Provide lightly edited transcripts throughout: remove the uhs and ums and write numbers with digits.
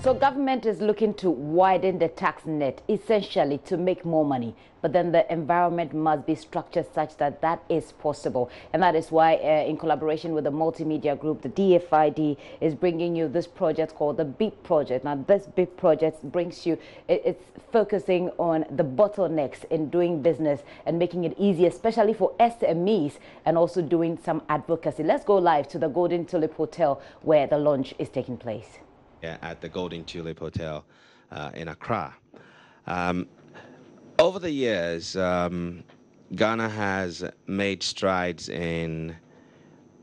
So government is looking to widen the tax net, essentially to make more money. But then the environment must be structured such that that is possible. And that is why, in collaboration with the Multimedia group, the DFID is bringing you this project called the BIG Project. Now, this BIG Project brings you, it's focusing on the bottlenecks in doing business and making it easier, especially for SMEs, and also doing some advocacy. Let's go live to the Golden Tulip Hotel where the launch is taking place. At the Golden Tulip Hotel in Accra. Over the years, Ghana has made strides in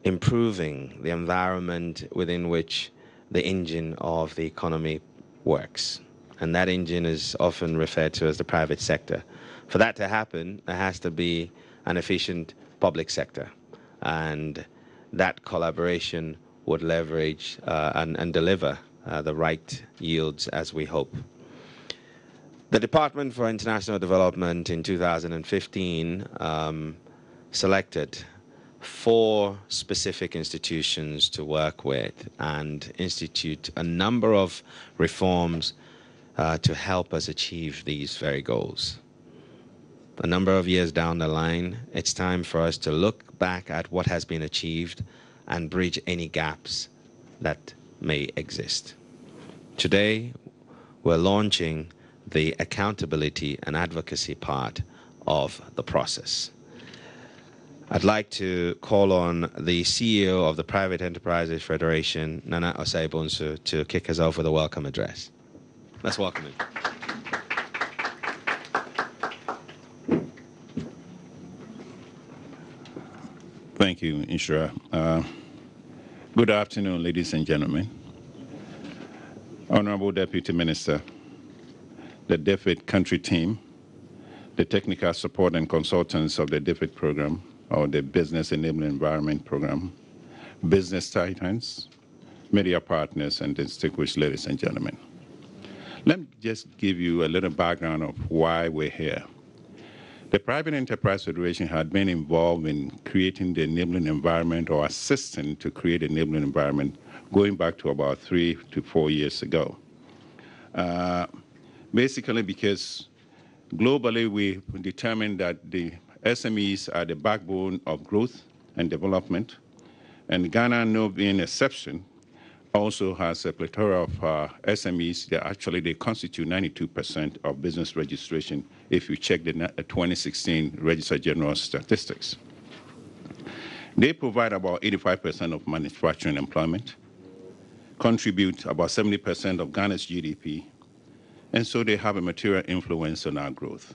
improving the environment within which the engine of the economy works. And that engine is often referred to as the private sector. For that to happen, there has to be an efficient public sector. And that collaboration would leverage and deliver the right yields as we hope. The Department for International Development in 2015 selected 4 specific institutions to work with and institute a number of reforms to help us achieve these very goals. A number of years down the line, it's time for us to look back at what has been achieved and bridge any gaps that may exist. Today, we're launching the accountability and advocacy part of the process. I'd like to call on the CEO of the Private Enterprises Federation, Nana Osei-Bonsu, to kick us off with a welcome address. Let's welcome him. Thank you, Ishra. Good afternoon, ladies and gentlemen. Honorable Deputy Minister, the DFID country team, the technical support and consultants of the DFID program, or the Business Enabling Environment program, business titans, media partners, and distinguished ladies and gentlemen. Let me just give you a little background of why we're here. The Private Enterprise Federation had been involved in creating the enabling environment or assisting to create an enabling environment going back to about 3 to 4 years ago. Basically because globally we determined that the SMEs are the backbone of growth and development, and Ghana, no being an exception, also has a plethora of SMEs that actually they constitute 92% of business registration if you check the 2016 Register General statistics. They provide about 85% of manufacturing employment, contribute about 70% of Ghana's GDP, and so they have a material influence on our growth.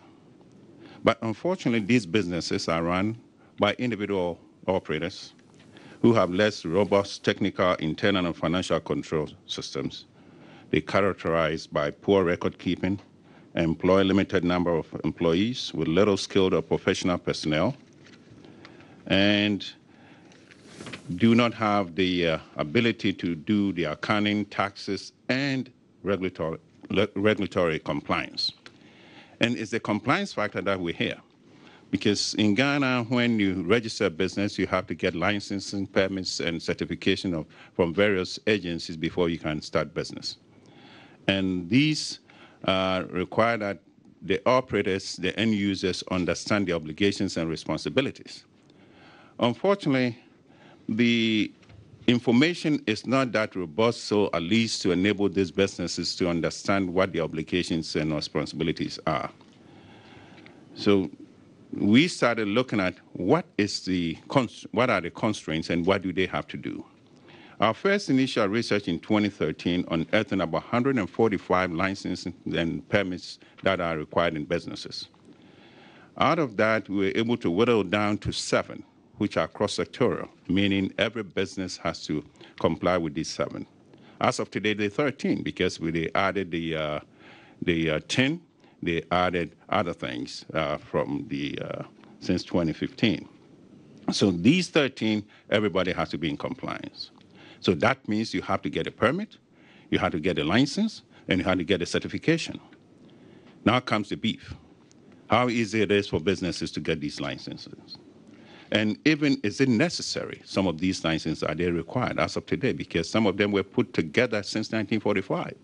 But unfortunately, these businesses are run by individual operators who have less robust technical, internal, and financial control systems. They characterized by poor record keeping, employ a limited number of employees with little skilled or professional personnel, and do not have the ability to do the accounting, taxes, and regulatory compliance. And it's the compliance factor that we're here. Because in Ghana, when you register a business, you have to get licensing, permits, and certification from various agencies before you can start business. And these require that the operators, the end users, understand the obligations and responsibilities. Unfortunately, the information is not that robust, so at least to enable these businesses to understand what the obligations and responsibilities are. So we started looking at what are the constraints and what do they have to do. Our first initial research in 2013 unearthed about 145 licenses and permits that are required in businesses. Out of that, we were able to whittle down to 7, which are cross-sectorial, meaning every business has to comply with these 7. As of today, they're 13 because they added the 10. They added other things since 2015. So these 13, everybody has to be in compliance. So that means you have to get a permit, you have to get a license, and you have to get a certification. Now comes the beef. How easy it is for businesses to get these licenses. And even is it necessary, some of these licenses, are they required as of today? Because some of them were put together since 1945.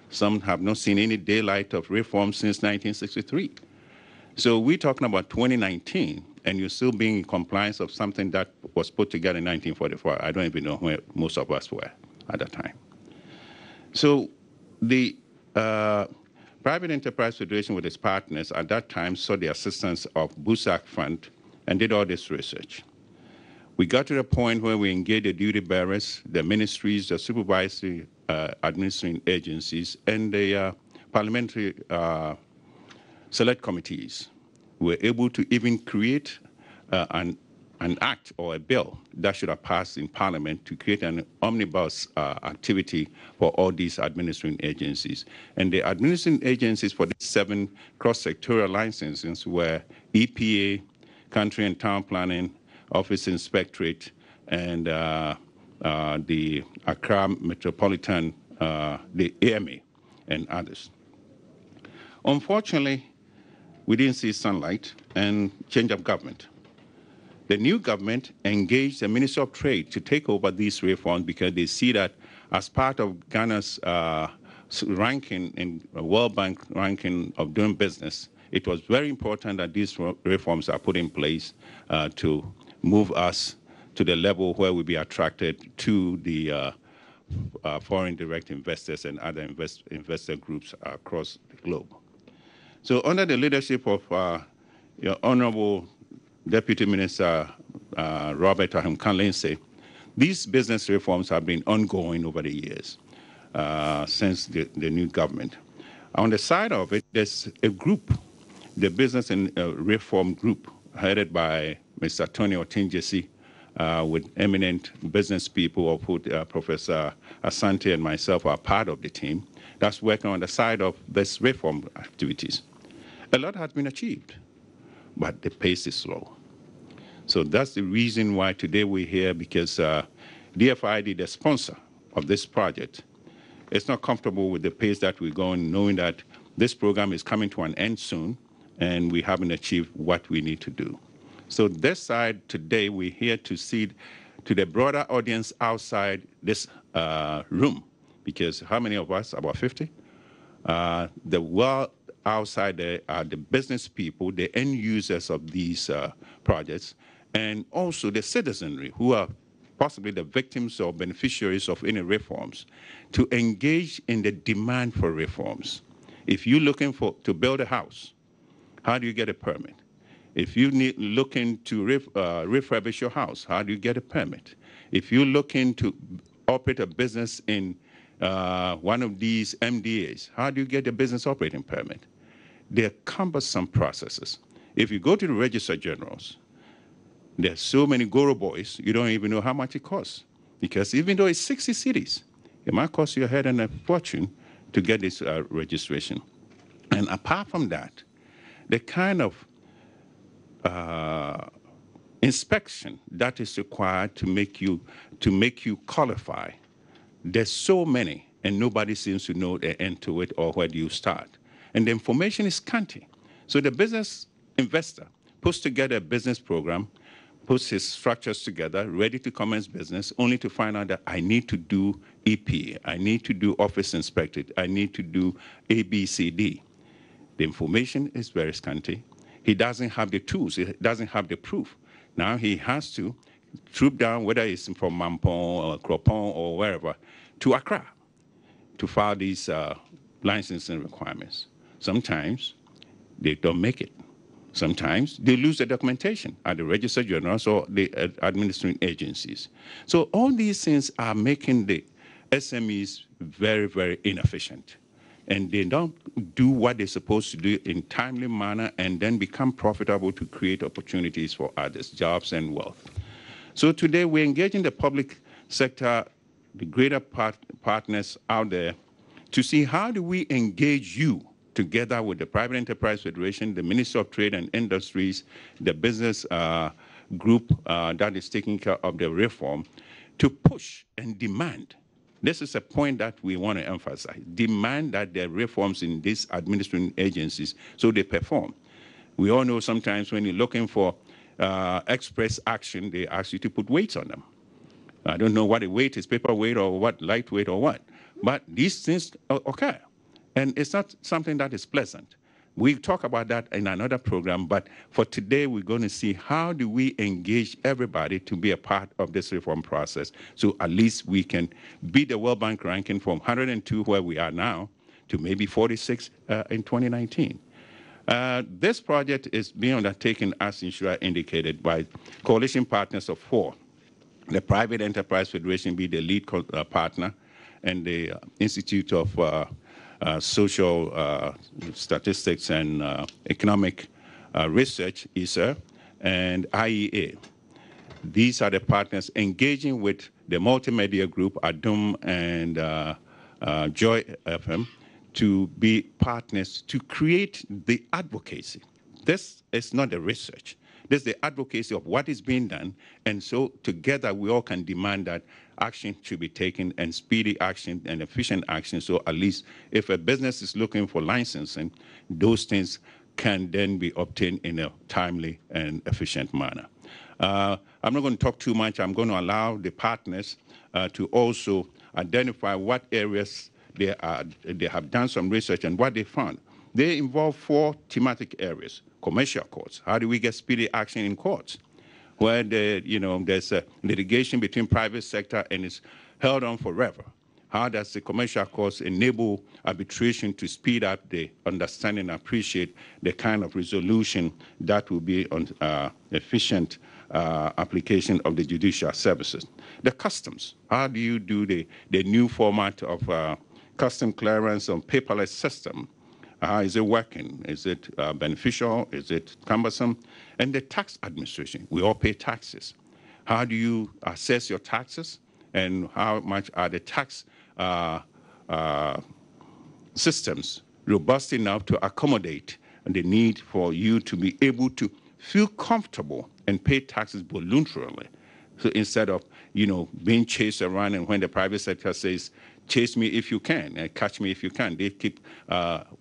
Some have not seen any daylight of reform since 1963. So we're talking about 2019, and you're still being in compliance of something that was put together in 1944. I don't even know where most of us were at that time. So the Private Enterprise Federation with its partners at that time saw the assistance of BUSAC Fund and did all this research. We got to the point where we engaged the duty bearers, the ministries, the supervisory administrative agencies, and the parliamentary select committees. We were able to even create an act or a bill that should have passed in Parliament to create an omnibus activity for all these administrative agencies. And the administrative agencies for these 7 cross-sectorial licenses were EPA, Country and Town Planning, Office Inspectorate, and the Accra Metropolitan, the AMA, and others. Unfortunately, we didn't see sunlight and change of government. The new government engaged the Ministry of Trade to take over these reforms because they see that as part of Ghana's ranking in World Bank ranking of doing business, it was very important that these reforms are put in place to move us to the level where we'll be attracted to the foreign direct investors and other investor groups across the globe. So under the leadership of your Honorable Deputy Minister Robert Ahim-Lindsay, these business reforms have been ongoing over the years since the new government. On the side of it, there's a group, the Business and Reform Group, headed by Mr. Tony Otinjesi, with eminent business people, of who Professor Asante and myself are part of the team, that's working on the side of this reform activities. A lot has been achieved, but the pace is slow. So that's the reason why today we're here, because DFID, the sponsor of this project, is not comfortable with the pace that we're going, knowing that this program is coming to an end soon, and we haven't achieved what we need to do. So this side today, we're here to see to the broader audience outside this room, because how many of us? About 50? The world outside there are the business people, the end users of these projects, and also the citizenry who are possibly the victims or beneficiaries of any reforms, to engage in the demand for reforms. If you're looking to build a house, how do you get a permit? If you're looking to refurbish your house, how do you get a permit? If you're looking to operate a business in one of these MDAs, how do you get a business operating permit? They're cumbersome processes. If you go to the Register Generals, there's so many Goro boys, you don't even know how much it costs. Because even though it's 60 cities, it might cost you a head and a fortune to get this registration. And apart from that, the kind of inspection that is required to make you qualify, there's so many, and nobody seems to know the end to it or where do you start. And the information is scanty. So the business investor puts together a business program, puts his structures together, ready to commence business, only to find out that I need to do EPA, I need to do office inspected, I need to do ABCD. The information is very scanty. He doesn't have the tools, he doesn't have the proof. Now he has to troop down, whether it's from Mampong or Kropong or wherever, to Accra to file these licensing requirements. Sometimes they don't make it. Sometimes they lose the documentation at the Register Generals or the administrative agencies. So all these things are making the SMEs very, very inefficient. And they don't do what they're supposed to do in timely manner and then become profitable to create opportunities for others, jobs and wealth. So today we're engaging the public sector, the greater partners out there, to see how do we engage you together with the Private Enterprise Federation, the Ministry of Trade and Industries, the business group that is taking care of the reform, to push and demand. This is a point that we want to emphasize. Demand that there are reforms in these administrative agencies so they perform. We all know sometimes when you're looking for express action, they ask you to put weights on them. I don't know what a weight is, paper weight or what, lightweight or what. But these things occur. And it's not something that is pleasant. We talk about that in another program, but for today, we're going to see how do we engage everybody to be a part of this reform process, so at least we can beat the World Bank ranking from 102, where we are now, to maybe 46 in 2019. This project is being undertaken, as Inshura indicated, by coalition partners of 4. The Private Enterprise Federation be the lead partner, and the Institute of Social Statistics and Economic Research, ISER, and IEA. These are the partners engaging with the Multimedia Group, ADUM, and Joy FM, to be partners to create the advocacy. This is not the research. This is the advocacy of what is being done, and so together we all can demand that action should be taken, and speedy action and efficient action, so at least if a business is looking for licensing, those things can then be obtained in a timely and efficient manner. I'm not going to talk too much. I'm going to allow the partners to also identify what areas they have done some research and what they found. They involve 4 thematic areas. Commercial courts. How do we get speedy action in courts? Where there's a litigation between private sector and it's held on forever. How does the commercial courts enable arbitration to speed up the understanding and appreciate the kind of resolution that will be on efficient application of the judicial services? The customs. How do you do the new format of custom clearance on paperless system? Is it working? Is it beneficial? Is it cumbersome? And the tax administration. We all pay taxes. How do you assess your taxes? And how much are the tax systems robust enough to accommodate the need for you to be able to feel comfortable and pay taxes voluntarily? So instead of, being chased around, and when the private sector says, chase me if you can, and catch me if you can, they keep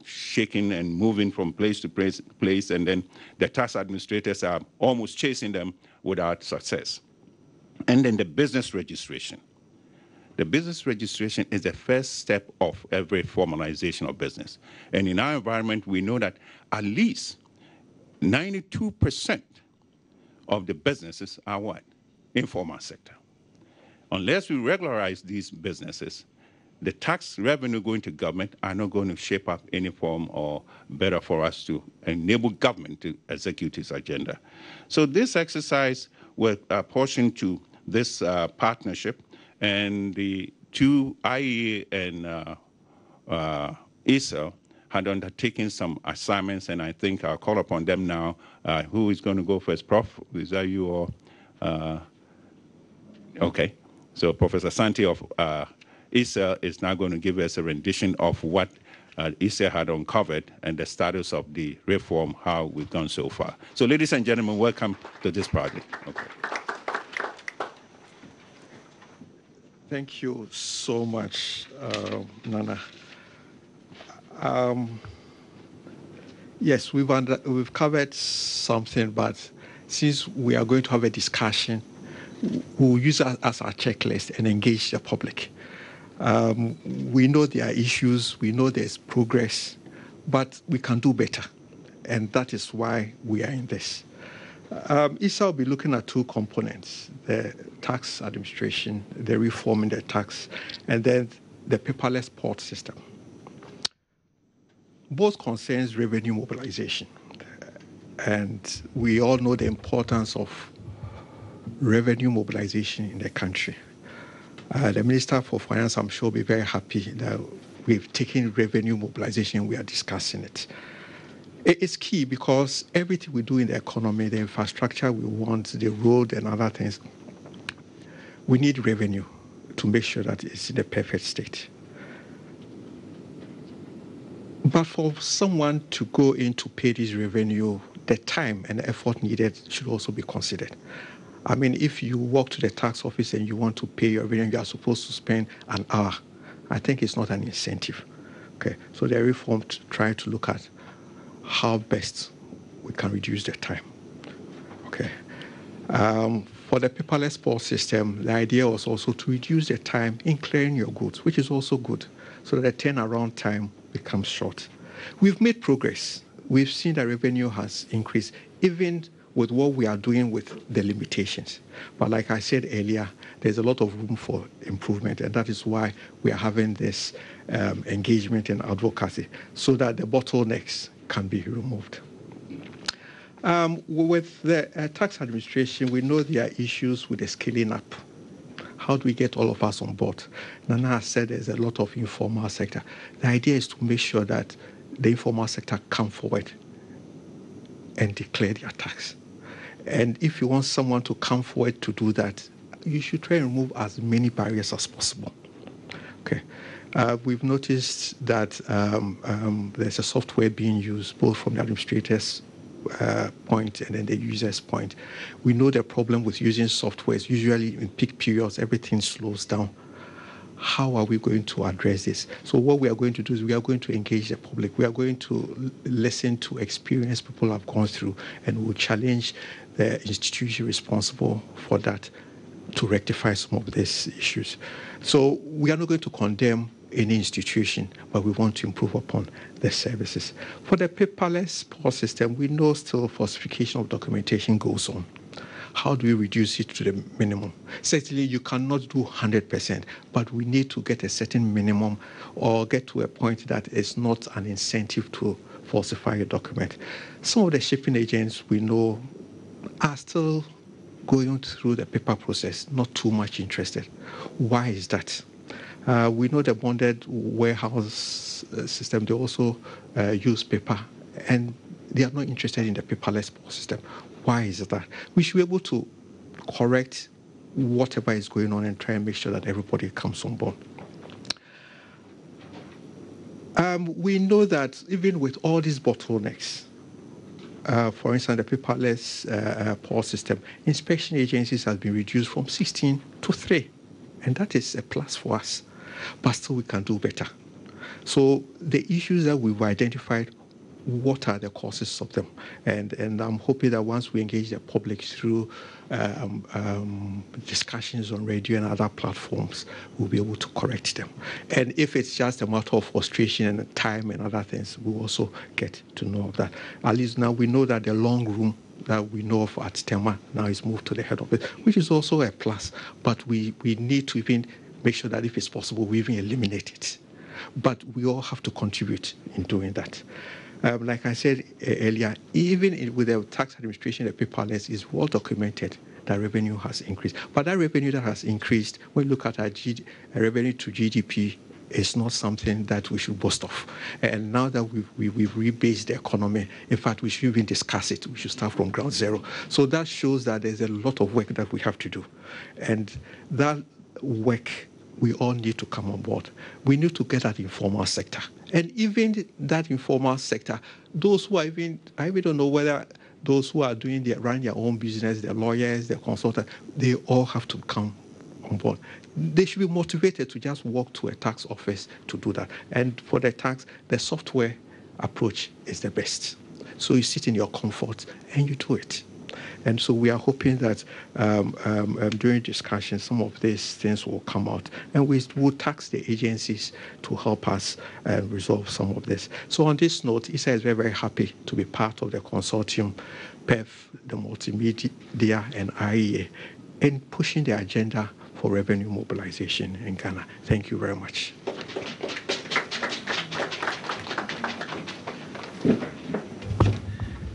shaking and moving from place to place, and then the tax administrators are almost chasing them without success. And then the business registration. The business registration is the first step of every formalization of business. And in our environment, we know that at least 92% of the businesses are what? Informal sector. Unless we regularize these businesses, the tax revenue going to government are not going to shape up any form or better for us to enable government to execute its agenda. So this exercise was apportioned to this partnership, and the 2 IEA and ISA had undertaken some assignments, and I think I'll call upon them now. Who is going to go first? Prof, is that you or? Okay. So Professor Santi of ISA is now going to give us a rendition of what ISA had uncovered and the status of the reform, how we've gone so far. So ladies and gentlemen, welcome to this project. Okay. Thank you so much, Nana. Yes, we've covered something, but since we are going to have a discussion, we'll use it as our checklist and engage the public. We know there are issues, we know there's progress, but we can do better, and that is why we are in this. ISA will be looking at 2 components, the tax administration, the reform in the tax, and then the paperless port system. Both concerns revenue mobilization, and we all know the importance of revenue mobilization in the country. The Minister for Finance, I'm sure, will be very happy that we've taken revenue mobilization, we are discussing it. It's key because everything we do in the economy, the infrastructure we want, the road and other things, we need revenue to make sure that it's in a perfect state. But for someone to go in to pay this revenue, the time and the effort needed should also be considered. I mean, if you walk to the tax office and you want to pay your revenue, you are supposed to spend an hour. I think it's not an incentive. Okay, so the reform try to look at how best we can reduce the time. Okay. For the paperless port system, the idea was also to reduce the time in clearing your goods, which is also good, so that the turnaround time become short. We've made progress. We've seen that revenue has increased, even with what we are doing with the limitations. But like I said earlier, there's a lot of room for improvement, and that is why we are having this engagement and advocacy, so that the bottlenecks can be removed. With the tax administration, we know there are issues with the scaling up. How do we get all of us on board? Nana has said there's a lot of informal sector. The idea is to make sure that the informal sector come forward and declare their tax. And if you want someone to come forward to do that, you should try and remove as many barriers as possible. Okay. We've noticed that there's a software being used both from the administrator's point and then the user's point. We know the problem with using software is usually in peak periods, everything slows down. How are we going to address this? So what we are going to do is we are going to engage the public. We are going to listen to experience people have gone through, and we'll challenge the institution responsible for that to rectify some of these issues. So we are not going to condemn any institution, but we want to improve upon the services. For the paperless POS system, we know still falsification of documentation goes on. How do we reduce it to the minimum? Certainly, you cannot do 100%, but we need to get a certain minimum or get to a point that it's not an incentive to falsify a document. Some of the shipping agents we know are still going through the paper process, not too much interested. Why is that? We know the bonded warehouse system, they also use paper, and they are not interested in the paperless POS system. Why is that? We should be able to correct whatever is going on and try and make sure that everybody comes on board. We know that even with all these bottlenecks, for instance, the paperless POS system, inspection agencies have been reduced from 16 to 3, and that is a plus for us. But still, we can do better. So the issues that we've identified, what are the causes of them? And I'm hoping that once we engage the public through discussions on radio and other platforms, we'll be able to correct them. And if it's just a matter of frustration and time and other things, we'll also get to know of that. At least now we know that the long room that we know of at TEMA now is moved to the head office, which is also a plus. But we need to even make sure that if it's possible, we even eliminate it. But we all have to contribute in doing that. Like I said earlier, even with the tax administration, the paperless is well documented that revenue has increased. But that revenue that has increased, when you look at our revenue to GDP, is not something that we should boast of. And now that we've rebased the economy, in fact, we should even discuss it. We should start from ground zero. So that shows that there's a lot of work that we have to do. And that work, we all need to come on board. We need to get that informal sector. And even that informal sector, those who are even, I even don't know whether those who are running their own business, the lawyers, the consultants, they all have to come on board. They should be motivated to just walk to a tax office to do that. And for the tax, the software approach is the best. So you sit in your comfort and you do it. And so we are hoping that during discussion, some of these things will come out. And we will tax the agencies to help us resolve some of this. So on this note, ISA is very, very happy to be part of the consortium, PEF, the Multimedia, and IEA, in pushing the agenda for revenue mobilization in Ghana. Thank you very much.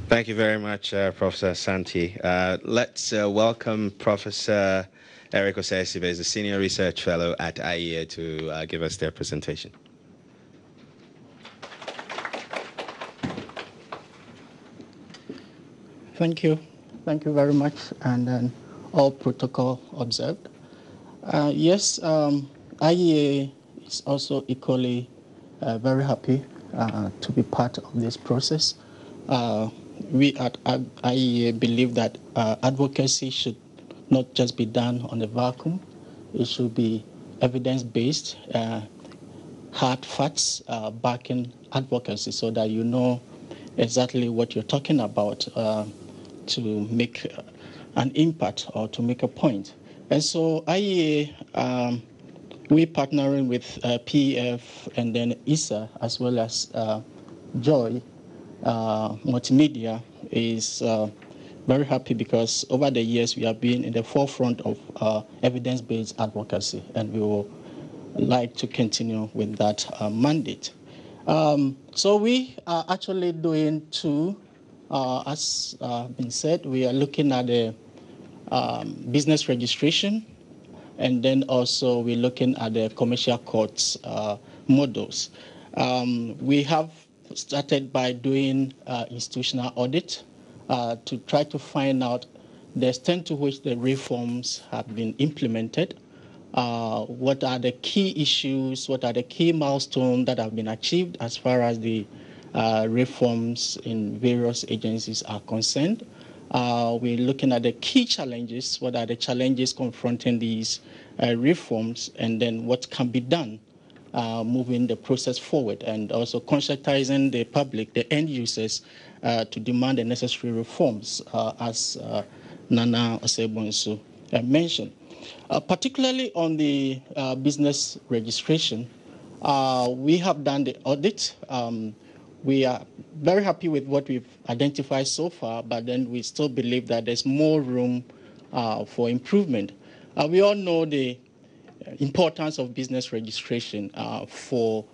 Thank you very much, Professor Santi. Let's welcome Professor Eric Osei-Sibe, the Senior Research Fellow at IEA, to give us their presentation. Thank you. Thank you very much. And then all protocol observed. Yes, IEA is also equally very happy to be part of this process. We at IEA believe that advocacy should not just be done on a vacuum. It should be evidence-based, hard facts backing advocacy so that you know exactly what you're talking about to make an impact or to make a point. And so IEA we partnering with PEF and then ISA as well as Joy Multimedia is very happy because over the years we have been in the forefront of evidence-based advocacy, and we will like to continue with that mandate. So we are actually doing two, as been said, we are looking at the business registration, and then also we're looking at the commercial courts models. We have started by doing institutional audit to try to find out the extent to which the reforms have been implemented, what are the key issues, what are the key milestones that have been achieved as far as the reforms in various agencies are concerned. We're looking at the key challenges, what are the challenges confronting these reforms, and then what can be done moving the process forward, and also conscientizing the public, the end users, to demand the necessary reforms, as Nana Osebonsu mentioned. Particularly on the business registration, we have done the audit. We are very happy with what we've identified so far, but then we still believe that there's more room for improvement. We all know the importance of business registration for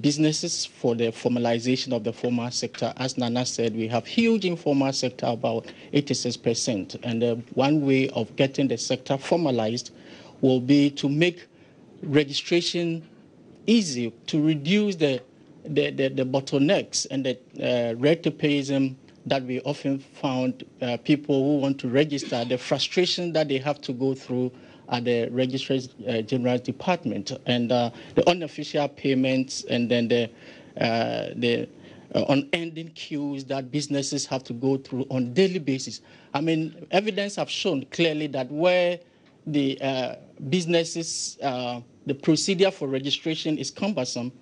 businesses, for the formalization of the formal sector. As Nana said, we have huge informal sector, about 86%. And one way of getting the sector formalized will be to make registration easy, to reduce the bottlenecks and the red tapeism that we often found people who want to register, the frustration that they have to go through at the Registrar General's Department, and the unofficial payments, and then the unending queues that businesses have to go through on a daily basis. I mean, evidence have shown clearly that where the businesses, the procedure for registration is cumbersome,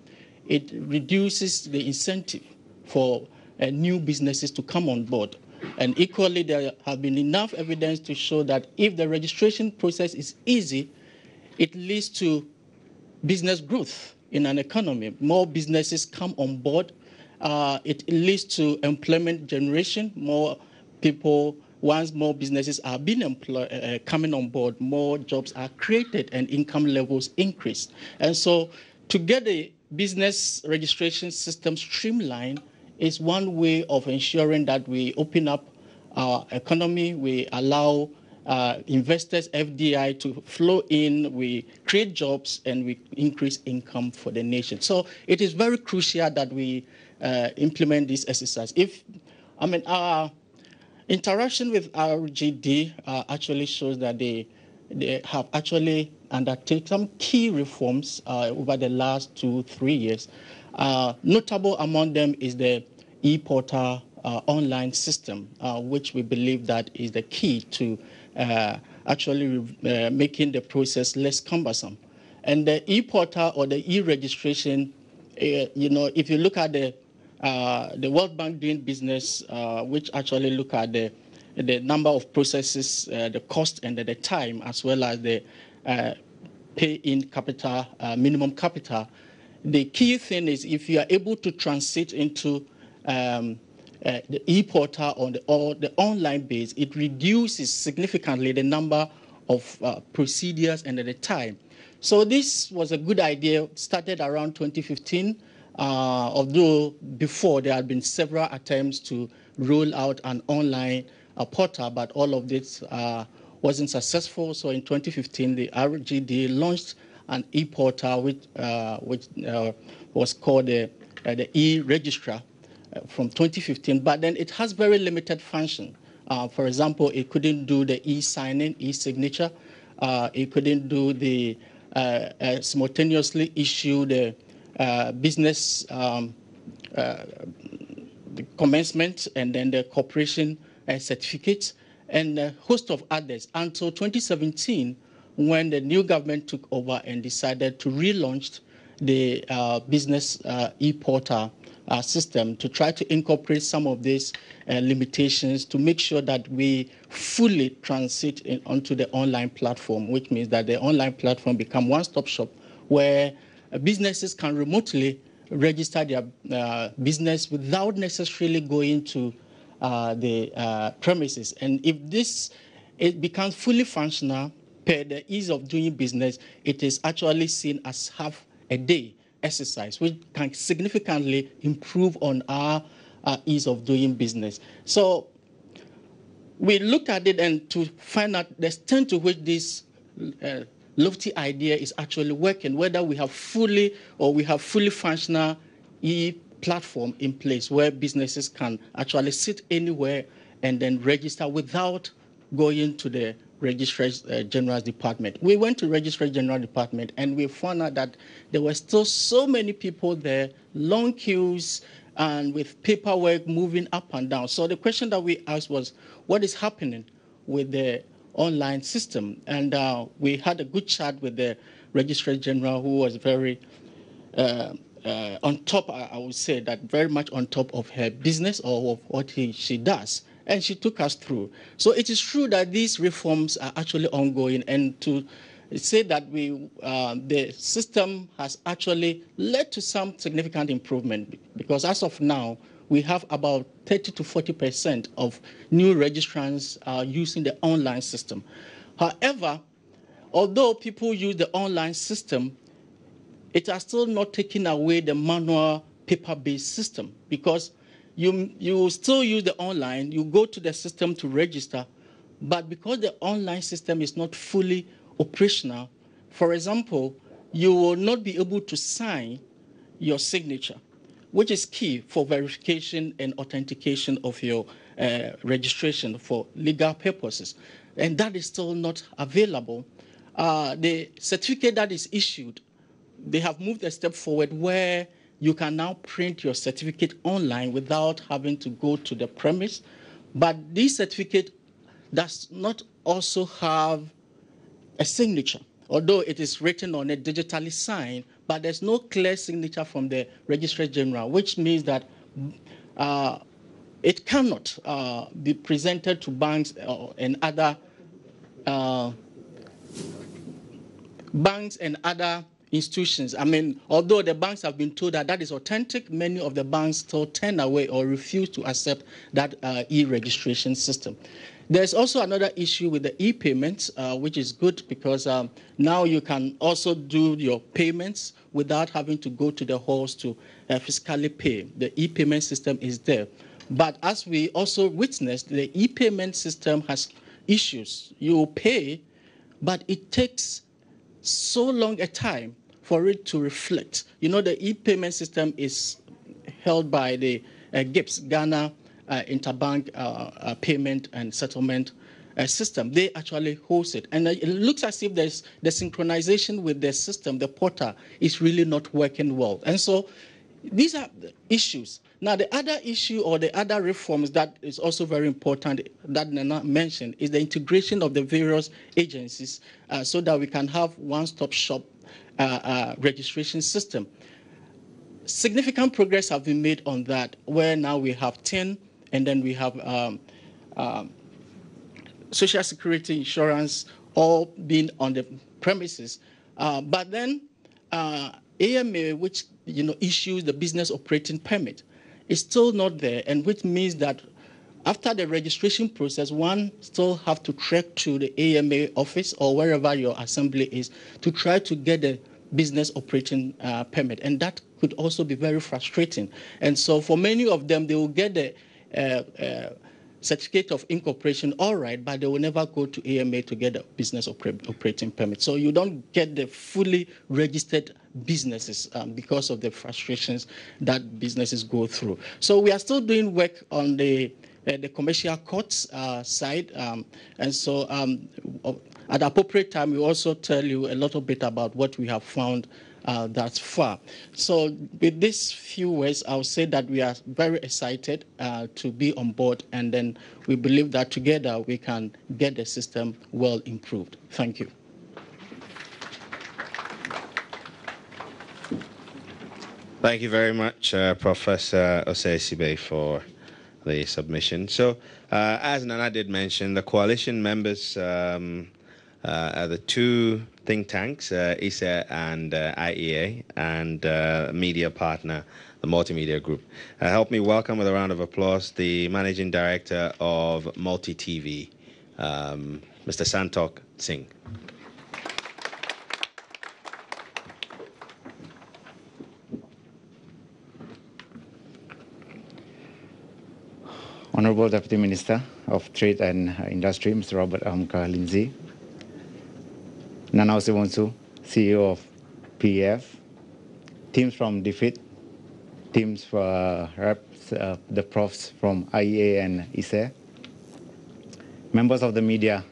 it reduces the incentive for new businesses to come on board. And equally, there have been enough evidence to show that if the registration process is easy, it leads to business growth in an economy. More businesses come on board. It leads to employment generation. More people, once more businesses are being coming on board, more jobs are created and income levels increase. And so to get the business registration system streamlined is one way of ensuring that we open up our economy, we allow investors, FDI, to flow in, we create jobs, and we increase income for the nation. So it is very crucial that we implement this exercise. Our interaction with RGD actually shows that they have actually undertaken some key reforms over the last 2-3 years. Notable among them is the e-portal online system, which we believe that is the key to actually making the process less cumbersome. And the e-portal or the e-registration, if you look at the World Bank doing business, which actually look at the number of processes, the cost and the time, as well as the pay-in capital, minimum capital. The key thing is if you are able to transit into the e-portal or the online base, it reduces significantly the number of procedures and the time. So this was a good idea, started around 2015, although before there had been several attempts to roll out an online portal, but all of this wasn't successful. So in 2015, the RGD launched an e-portal which was called the e-registrar from 2015, but then it has very limited function. For example, it couldn't do the e-signing, e-signature. It couldn't do the simultaneously issue the business the commencement and then the corporation certificates and a host of others until 2017, when the new government took over and decided to relaunch the business e-portal system to try to incorporate some of these limitations to make sure that we fully transit onto the online platform, which means that the online platform become one-stop shop where businesses can remotely register their business without necessarily going to the premises. And if it becomes fully functional per the ease of doing business, it is actually seen as half a day exercise, which can significantly improve on our ease of doing business. So we looked at it and to find out the extent to which this lofty idea is actually working, whether we have fully functional e-platform in place where businesses can actually sit anywhere and then register without going to the Registrar General's Department. We went to Registrar General Department and we found out that there were still so many people there, long queues, and with paperwork moving up and down. So the question that we asked was, what is happening with the online system? And we had a good chat with the Registrar General, who was very on top, I would say, that very much on top of her business or of what she does. And she took us through. So it is true that these reforms are actually ongoing, and to say that the system has actually led to some significant improvement, because as of now, we have about 30 to 40% of new registrants using the online system. However, although people use the online system, it has still not taken away the manual paper-based system, because you still use the online, you go to the system to register, but because the online system is not fully operational, for example, you will not be able to sign your signature, which is key for verification and authentication of your registration for legal purposes. And that is still not available. The certificate that is issued, they have moved a step forward where you can now print your certificate online without having to go to the premise. But this certificate does not also have a signature, although it is written on it, digitally signed, but there's no clear signature from the Registrar General, which means that it cannot be presented to banks and other institutions. I mean, although the banks have been told that that is authentic, many of the banks still turn away or refuse to accept that e-registration system. There's also another issue with the e-payments, which is good because now you can also do your payments without having to go to the halls to physically pay. The e-payment system is there. But as we also witnessed, the e-payment system has issues. You pay, but it takes so long a time for it to reflect. You know, the e-payment system is held by the GIPS, Ghana Interbank Payment and Settlement System. They actually host it. And it looks as if there's the synchronization with the system, the portal, is really not working well. And so these are the issues. Now, the other issue or the other reforms that is also very important that Nana mentioned is the integration of the various agencies so that we can have one-stop shop registration system. Significant progress have been made on that, where now we have 10, and then we have Social Security insurance all being on the premises. But then AMA, which issues the business operating permit, is still not there, and which means that after the registration process, one still have to trek to the AMA office or wherever your assembly is to try to get the business operating permit, and that could also be very frustrating. And so for many of them, they will get the certificate of incorporation all right, but they will never go to AMA to get a business operating permit. So you don't get the fully registered businesses because of the frustrations that businesses go through. So we are still doing work on the commercial courts side, and so at appropriate time, we also tell you a little bit about what we have found thus far. So with these few words, I'll say that we are very excited to be on board, and then we believe that together we can get the system well improved. Thank you. Thank you very much, Professor Osei-Sibe, for the submission. So, as Nana did mention, the coalition members are the two think tanks, ISA and IEA, and media partner, the Multimedia Group. Help me welcome with a round of applause the Managing Director of Multi-TV, Mr. Santok Singh. Honorable Deputy Minister of Trade and Industry, Mr. Robert Ahumka Lindsay, Nana Osewonsu, CEO of PEF, teams from DFID, teams for reps, the profs from IEA and ISA, members of the media,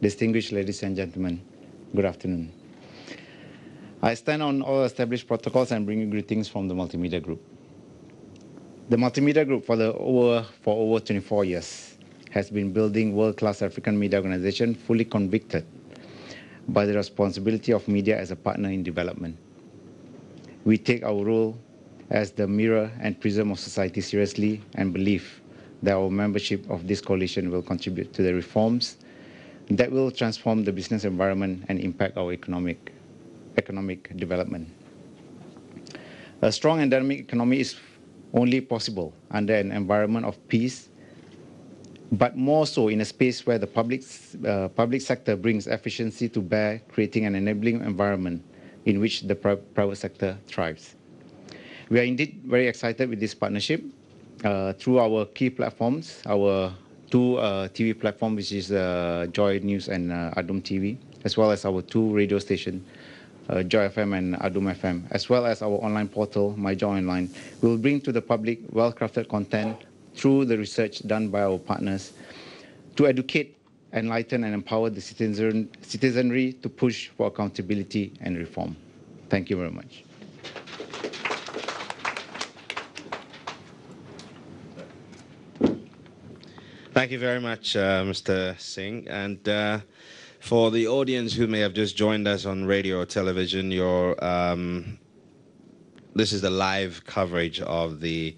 distinguished ladies and gentlemen, good afternoon. I stand on all established protocols and bring you greetings from the Multimedia Group. The Multimedia Group for over 24 years has been building world-class African media organization fully convicted by the responsibility of media as a partner in development. We take our role as the mirror and prism of society seriously and believe that our membership of this coalition will contribute to the reforms that will transform the business environment and impact our economic development. A strong and dynamic economy is only possible under an environment of peace, but more so in a space where the public sector brings efficiency to bear, creating an enabling environment in which the private sector thrives. We are indeed very excited with this partnership through our key platforms, our two TV platforms, which is JoyNews and Adum TV, as well as our two radio stations, Joy FM and Adum FM, as well as our online portal, My Joy Online. We will bring to the public well-crafted content through the research done by our partners to educate, enlighten, and empower the citizenry to push for accountability and reform. Thank you very much. Thank you very much, Mr. Singh. And for the audience who may have just joined us on radio or television, this is the live coverage of the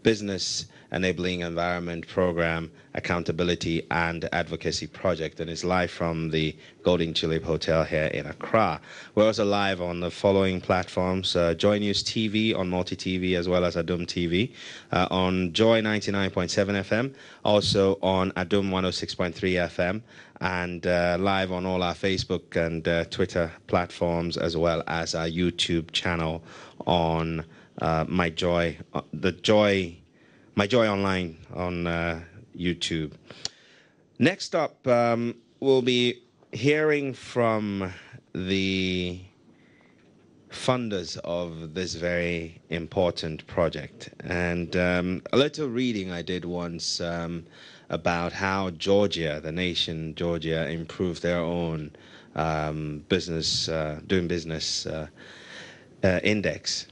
Business Enabling Environment Program Accountability and Advocacy Project, and it's live from the Golden Tulip Hotel here in Accra. We're also live on the following platforms: JoyNews TV on Multi-TV, as well as Adum TV, on Joy 99.7 FM, also on Adum 106.3 FM, and live on all our Facebook and Twitter platforms, as well as our YouTube channel on My Joy Online on YouTube. Next up, we'll be hearing from the funders of this very important project. And a little reading I did once about how Georgia, the nation Georgia, improved their own doing business index.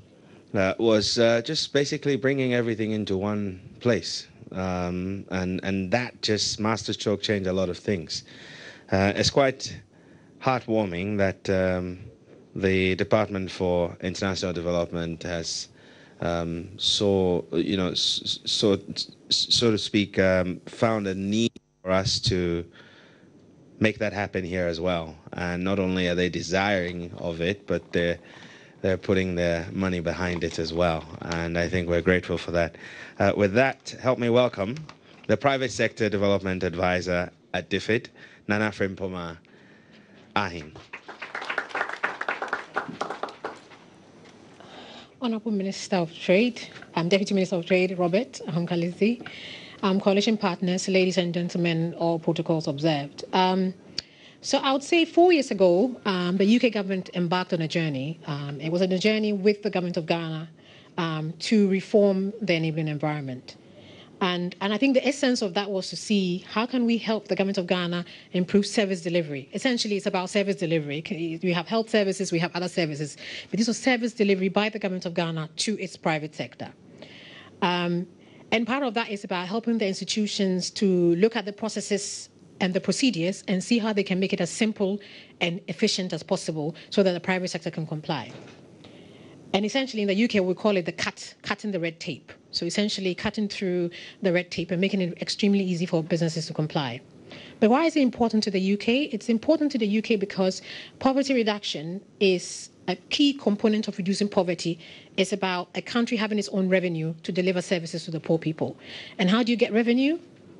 Was just basically bringing everything into one place. And that just masterstroke changed a lot of things. It's quite heartwarming that the Department for International Development has so to speak, found a need for us to make that happen here as well. And not only are they desiring of it, but they're putting their money behind it as well. And I think we're grateful for that. With that, help me welcome the Private Sector Development Advisor at DFID, Nana Frimpoma Ahin. Honorable Minister of Trade, Deputy Minister of Trade, Robert Ahumka Lindsay, coalition partners, ladies and gentlemen, all protocols observed. So I would say 4 years ago, the UK government embarked on a journey. It was a journey with the government of Ghana to reform the enabling environment. And I think the essence of that was to see how can we help the government of Ghana improve service delivery. Essentially, it's about service delivery. We have health services, we have other services, but this was service delivery by the government of Ghana to its private sector. And part of that is about helping the institutions to look at the processes and the procedures and see how they can make it as simple and efficient as possible so that the private sector can comply. And essentially in the UK, we call it the cutting the red tape. So essentially cutting through the red tape and making it extremely easy for businesses to comply. But why is it important to the UK? It's important to the UK because poverty reduction is a key component of reducing poverty. It's about a country having its own revenue to deliver services to the poor people. And how do you get revenue?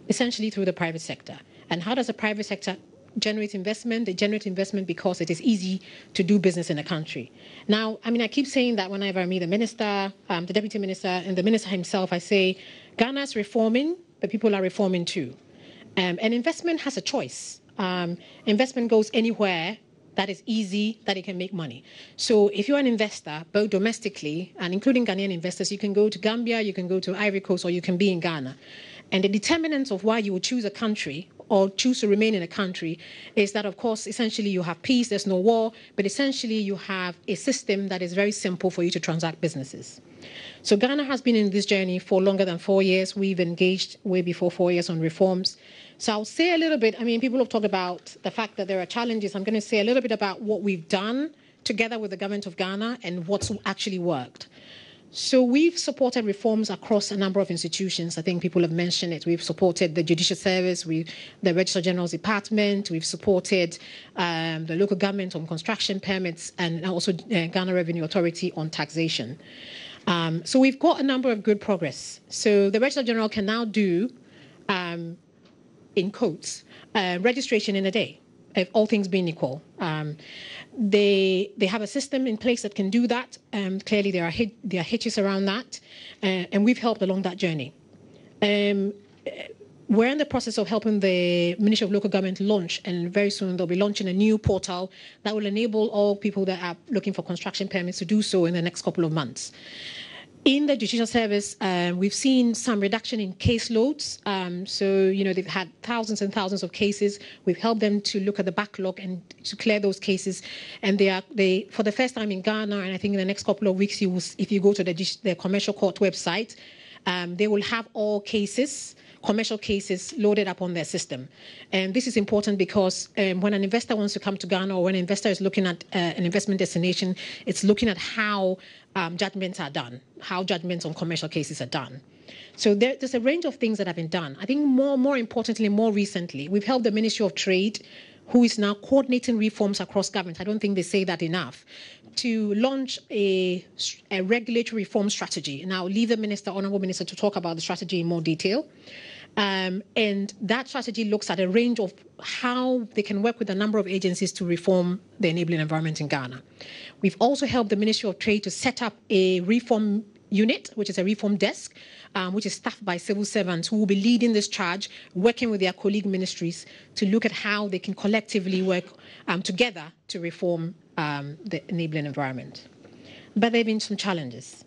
Essentially through the private sector. And how does the private sector generate investment? They generate investment because it is easy to do business in a country. Now, I mean, I keep saying that whenever I meet the minister, the deputy minister, and the minister himself, I say, Ghana's reforming, but people are reforming too. And investment has a choice. Investment goes anywhere that is easy, that it can make money. So if you're an investor, both domestically and including Ghanaian investors, you can go to Gambia, you can go to Ivory Coast, or you can be in Ghana. And the determinants of why you would choose a country or choose to remain in a country is that, of course, essentially you have peace, there's no war, but essentially you have a system that is very simple for you to transact businesses. So Ghana has been in this journey for longer than 4 years. We've engaged way before 4 years on reforms. So I'll say a little bit, I mean, people have talked about the fact that there are challenges. I'm going to say a little bit about what we've done together with the government of Ghana and what's actually worked. So we've supported reforms across a number of institutions. I think people have mentioned it. We've supported the Judicial Service, the Registrar General's Department. We've supported the local government on construction permits and also Ghana Revenue Authority on taxation. So we've got a number of good progress. So the Registrar General can now do, in quotes, registration in a day, if all things being equal. They have a system in place that can do that. Clearly, there are hitches around that, and we've helped along that journey. We're in the process of helping the Ministry of Local Government launch, and very soon they'll be launching a new portal that will enable all people that are looking for construction permits to do so in the next couple of months. In the Judicial Service, we've seen some reduction in caseloads. So, you know, they've had thousands and thousands of cases. We've helped them to look at the backlog and to clear those cases. And they for the first time in Ghana, and I think in the next couple of weeks, if you go to the Commercial Court website, they will have all cases, commercial cases, loaded up on their system. And this is important because when an investor wants to come to Ghana, or when an investor is looking at an investment destination, it's looking at how judgments are done, how judgments on commercial cases are done. So there's a range of things that have been done. I think more importantly, more recently, we've helped the Ministry of Trade, who is now coordinating reforms across government. I don't think they say that enough, to launch a regulatory reform strategy. And I'll leave the Honourable Minister, to talk about the strategy in more detail. And that strategy looks at a range of how they can work with a number of agencies to reform the enabling environment in Ghana. We've also helped the Ministry of Trade to set up a reform unit, which is a reform desk, which is staffed by civil servants who will be leading this charge, working with their colleague ministries to look at how they can collectively work together to reform the enabling environment. But there have been some challenges.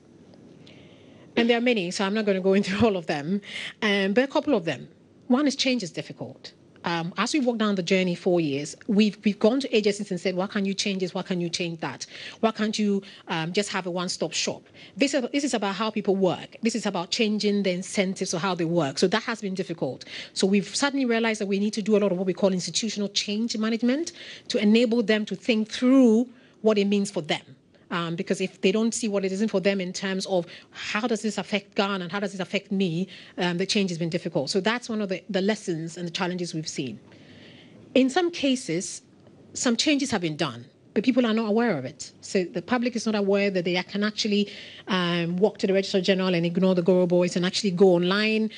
And there are many, so I'm not going to go into all of them, but a couple of them. One is change is difficult. As we walk down the journey 4 years, we've gone to agencies and said, why can't you change this? Why can't you change that? Why can't you just have a one-stop shop? This is about how people work. This is about changing the incentives of how they work. So that has been difficult. So we've suddenly realized that we need to do a lot of what we call institutional change management to enable them to think through what it means for them. Because if they don't see what it isn't for them in terms of how does this affect Ghana and how does this affect me, the change has been difficult. So that's one of the lessons and the challenges we've seen. In some cases, some changes have been done, but people are not aware of it. So the public is not aware that they can actually walk to the Registrar General and ignore the Goro Boys and actually go online.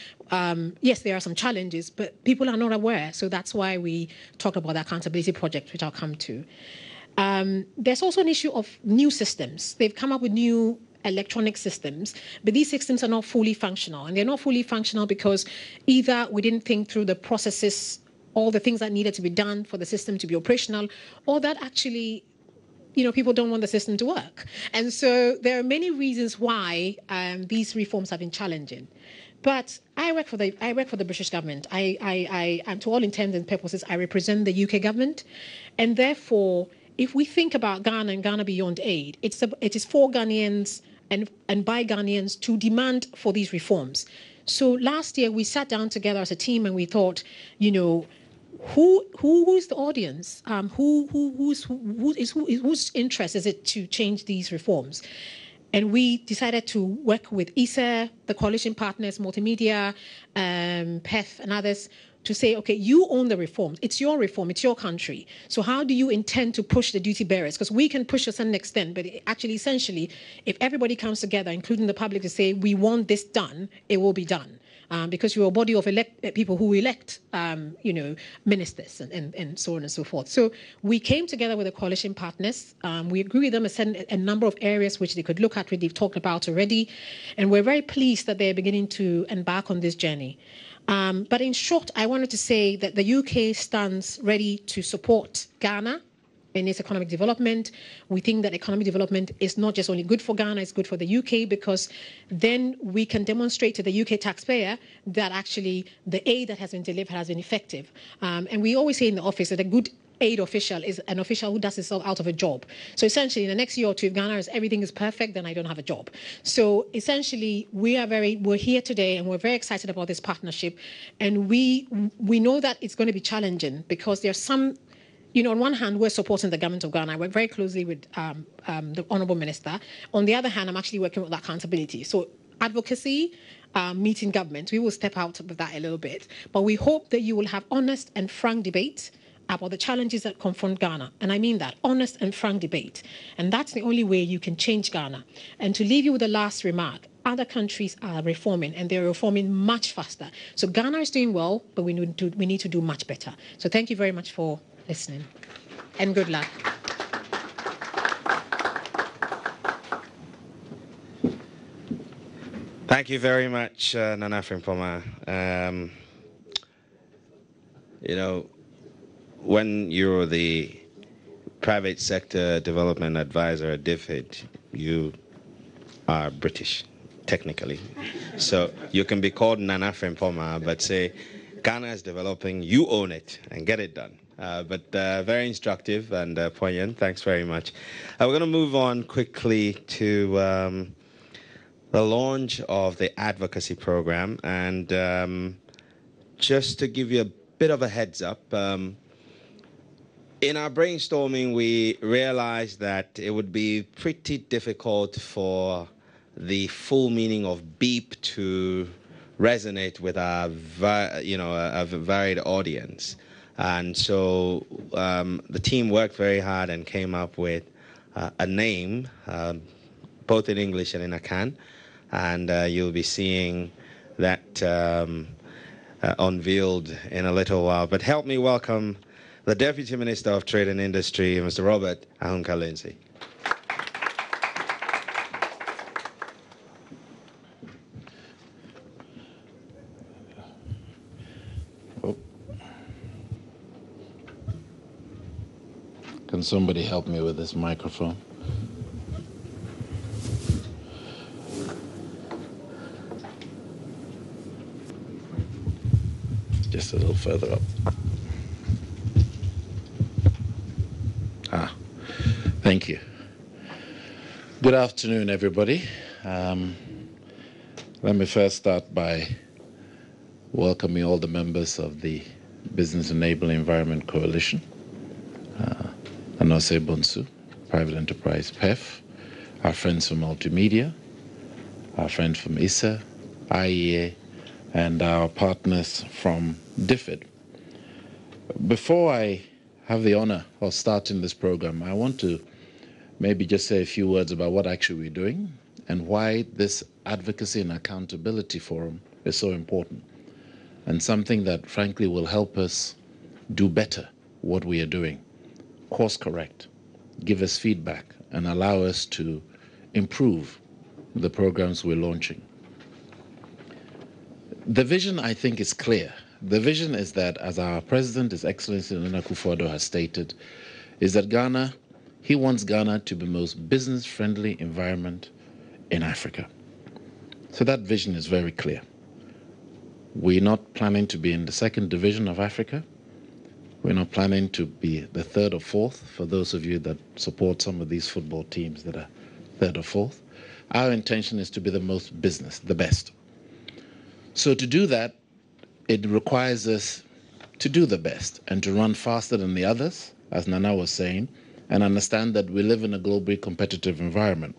Yes, there are some challenges, but people are not aware. So that's why we talk about the accountability project, which I'll come to. There's also an issue of new systems. They've come up with new electronic systems, but these systems are not fully functional. And they're not fully functional because either we didn't think through the processes, all the things that needed to be done for the system to be operational, or that actually, you know, people don't want the system to work. And so there are many reasons why these reforms have been challenging. But I work for the British government. I to all intents and purposes, I represent the UK government, and therefore, if we think about Ghana and Ghana Beyond Aid, it is for Ghanaians and by Ghanaians to demand for these reforms. So last year we sat down together as a team and we thought, you know, who is the audience? Whose interest is it to change these reforms? And we decided to work with ISA, the coalition partners, Multimedia, PEF, and others to say, okay, you own the reform. It's your reform. It's your country. So how do you intend to push the duty bearers? Because we can push to a certain extent, but actually, essentially, if everybody comes together, including the public, to say, we want this done, it will be done. Because you're a body of people who elect, ministers and so on and so forth. So we came together with the coalition partners. We agreed with them a number of areas which they could look at, which they've talked about already. And we're very pleased that they're beginning to embark on this journey. But in short, I wanted to say that the UK stands ready to support Ghana in its economic development. We think that economic development is not just only good for Ghana, it's good for the UK, because then we can demonstrate to the UK taxpayer that actually the aid that has been delivered has been effective. And we always say in the office that a good aid official is an official who does himself out of a job. So essentially, in the next year or two, if Ghana is everything is perfect, then I don't have a job. So essentially, we're here today, and we're very excited about this partnership. And we know that it's going to be challenging because there's some. On one hand, we're supporting the government of Ghana. I work very closely with the Honourable Minister. On the other hand, I'm actually working with accountability. So advocacy, meeting government, we will step out with that a little bit. But we hope that you will have honest and frank debate about the challenges that confront Ghana. And I mean that, honest and frank debate. And that's the only way you can change Ghana. And to leave you with the last remark, other countries are reforming, and they're reforming much faster. So Ghana is doing well, but we need to do much better. So thank you very much for listening, and good luck. Thank you very much, Nana Frimpoma. When you're the private sector development advisor at DFID, you are British, technically. So you can be called Nana Frimpoma, but say, Ghana is developing, you own it, and get it done. But very instructive and poignant. Thanks very much. We're going to move on quickly to the launch of the advocacy program. And just to give you a bit of a heads up, in our brainstorming, we realized that it would be pretty difficult for the full meaning of beep to resonate with a varied audience. And so the team worked very hard and came up with a name, both in English and in Akan. And you'll be seeing that unveiled in a little while. But help me welcome the Deputy Minister of Trade and Industry, Mr. Robert Ahunka-Lindsay. Can somebody help me with this microphone? Just a little further up. Thank you. Good afternoon, everybody. Let me first start by welcoming all the members of the Business Enabling Environment Coalition. Anose Bonsu, Private Enterprise PEF, our friends from Multimedia, our friends from ISA, IEA, and our partners from DFID. Before I have the honor of starting this program, I want to maybe just say a few words about what actually we're doing and why this Advocacy and Accountability Forum is so important, and something that frankly will help us do better what we are doing. Course correct, give us feedback, and allow us to improve the programs we're launching. The vision, I think, is clear. The vision is that, as our President, His Excellency Nana Akufo-Addo, has stated, is that he wants Ghana to be the most business-friendly environment in Africa. So that vision is very clear. We're not planning to be in the second division of Africa. We're not planning to be the third or fourth, for those of you that support some of these football teams that are third or fourth. Our intention is to be the most business, the best. So to do that, it requires us to do the best and to run faster than the others, as Nana was saying, and understand that we live in a globally competitive environment.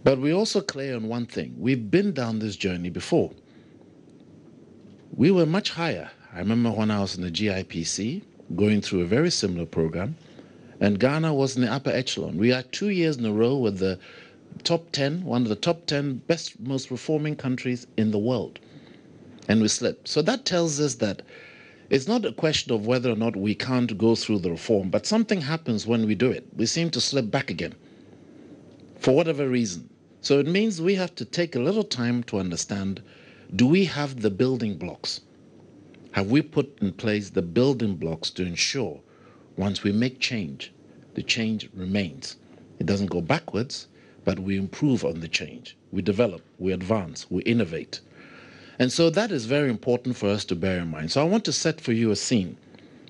But we're also clear on one thing. We've been down this journey before. We were much higher. I remember when I was in the GIPC, going through a very similar program, and Ghana was in the upper echelon. We are 2 years in a row with the top 10, one of the top 10 best, most reforming countries in the world. And we slipped. So that tells us that it's not a question of whether or not we can't go through the reform, but something happens when we do it. We seem to slip back again, for whatever reason. So it means we have to take a little time to understand, do we have the building blocks? Have we put in place the building blocks to ensure once we make change, the change remains? It doesn't go backwards, but we improve on the change. We develop, we advance, we innovate. And so that is very important for us to bear in mind. So I want to set for you a scene,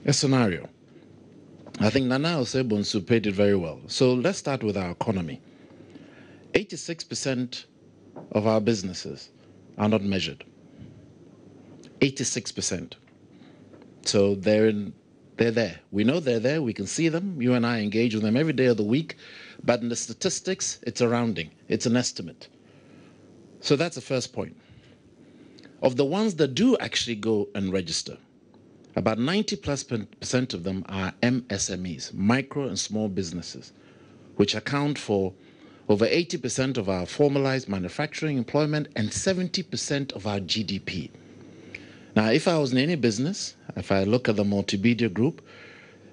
a scenario. I think Nana Osebonsu paid it very well. So let's start with our economy. 86% of our businesses are not measured. 86%. So they're there. We know they're there. We can see them. You and I engage with them every day of the week. But in the statistics, it's a rounding. It's an estimate. So that's the first point. Of the ones that do actually go and register, about 90+% of them are MSMEs, micro and small businesses, which account for over 80% of our formalized manufacturing employment and 70% of our GDP. Now, if I was in any business, if I look at the Multimedia group,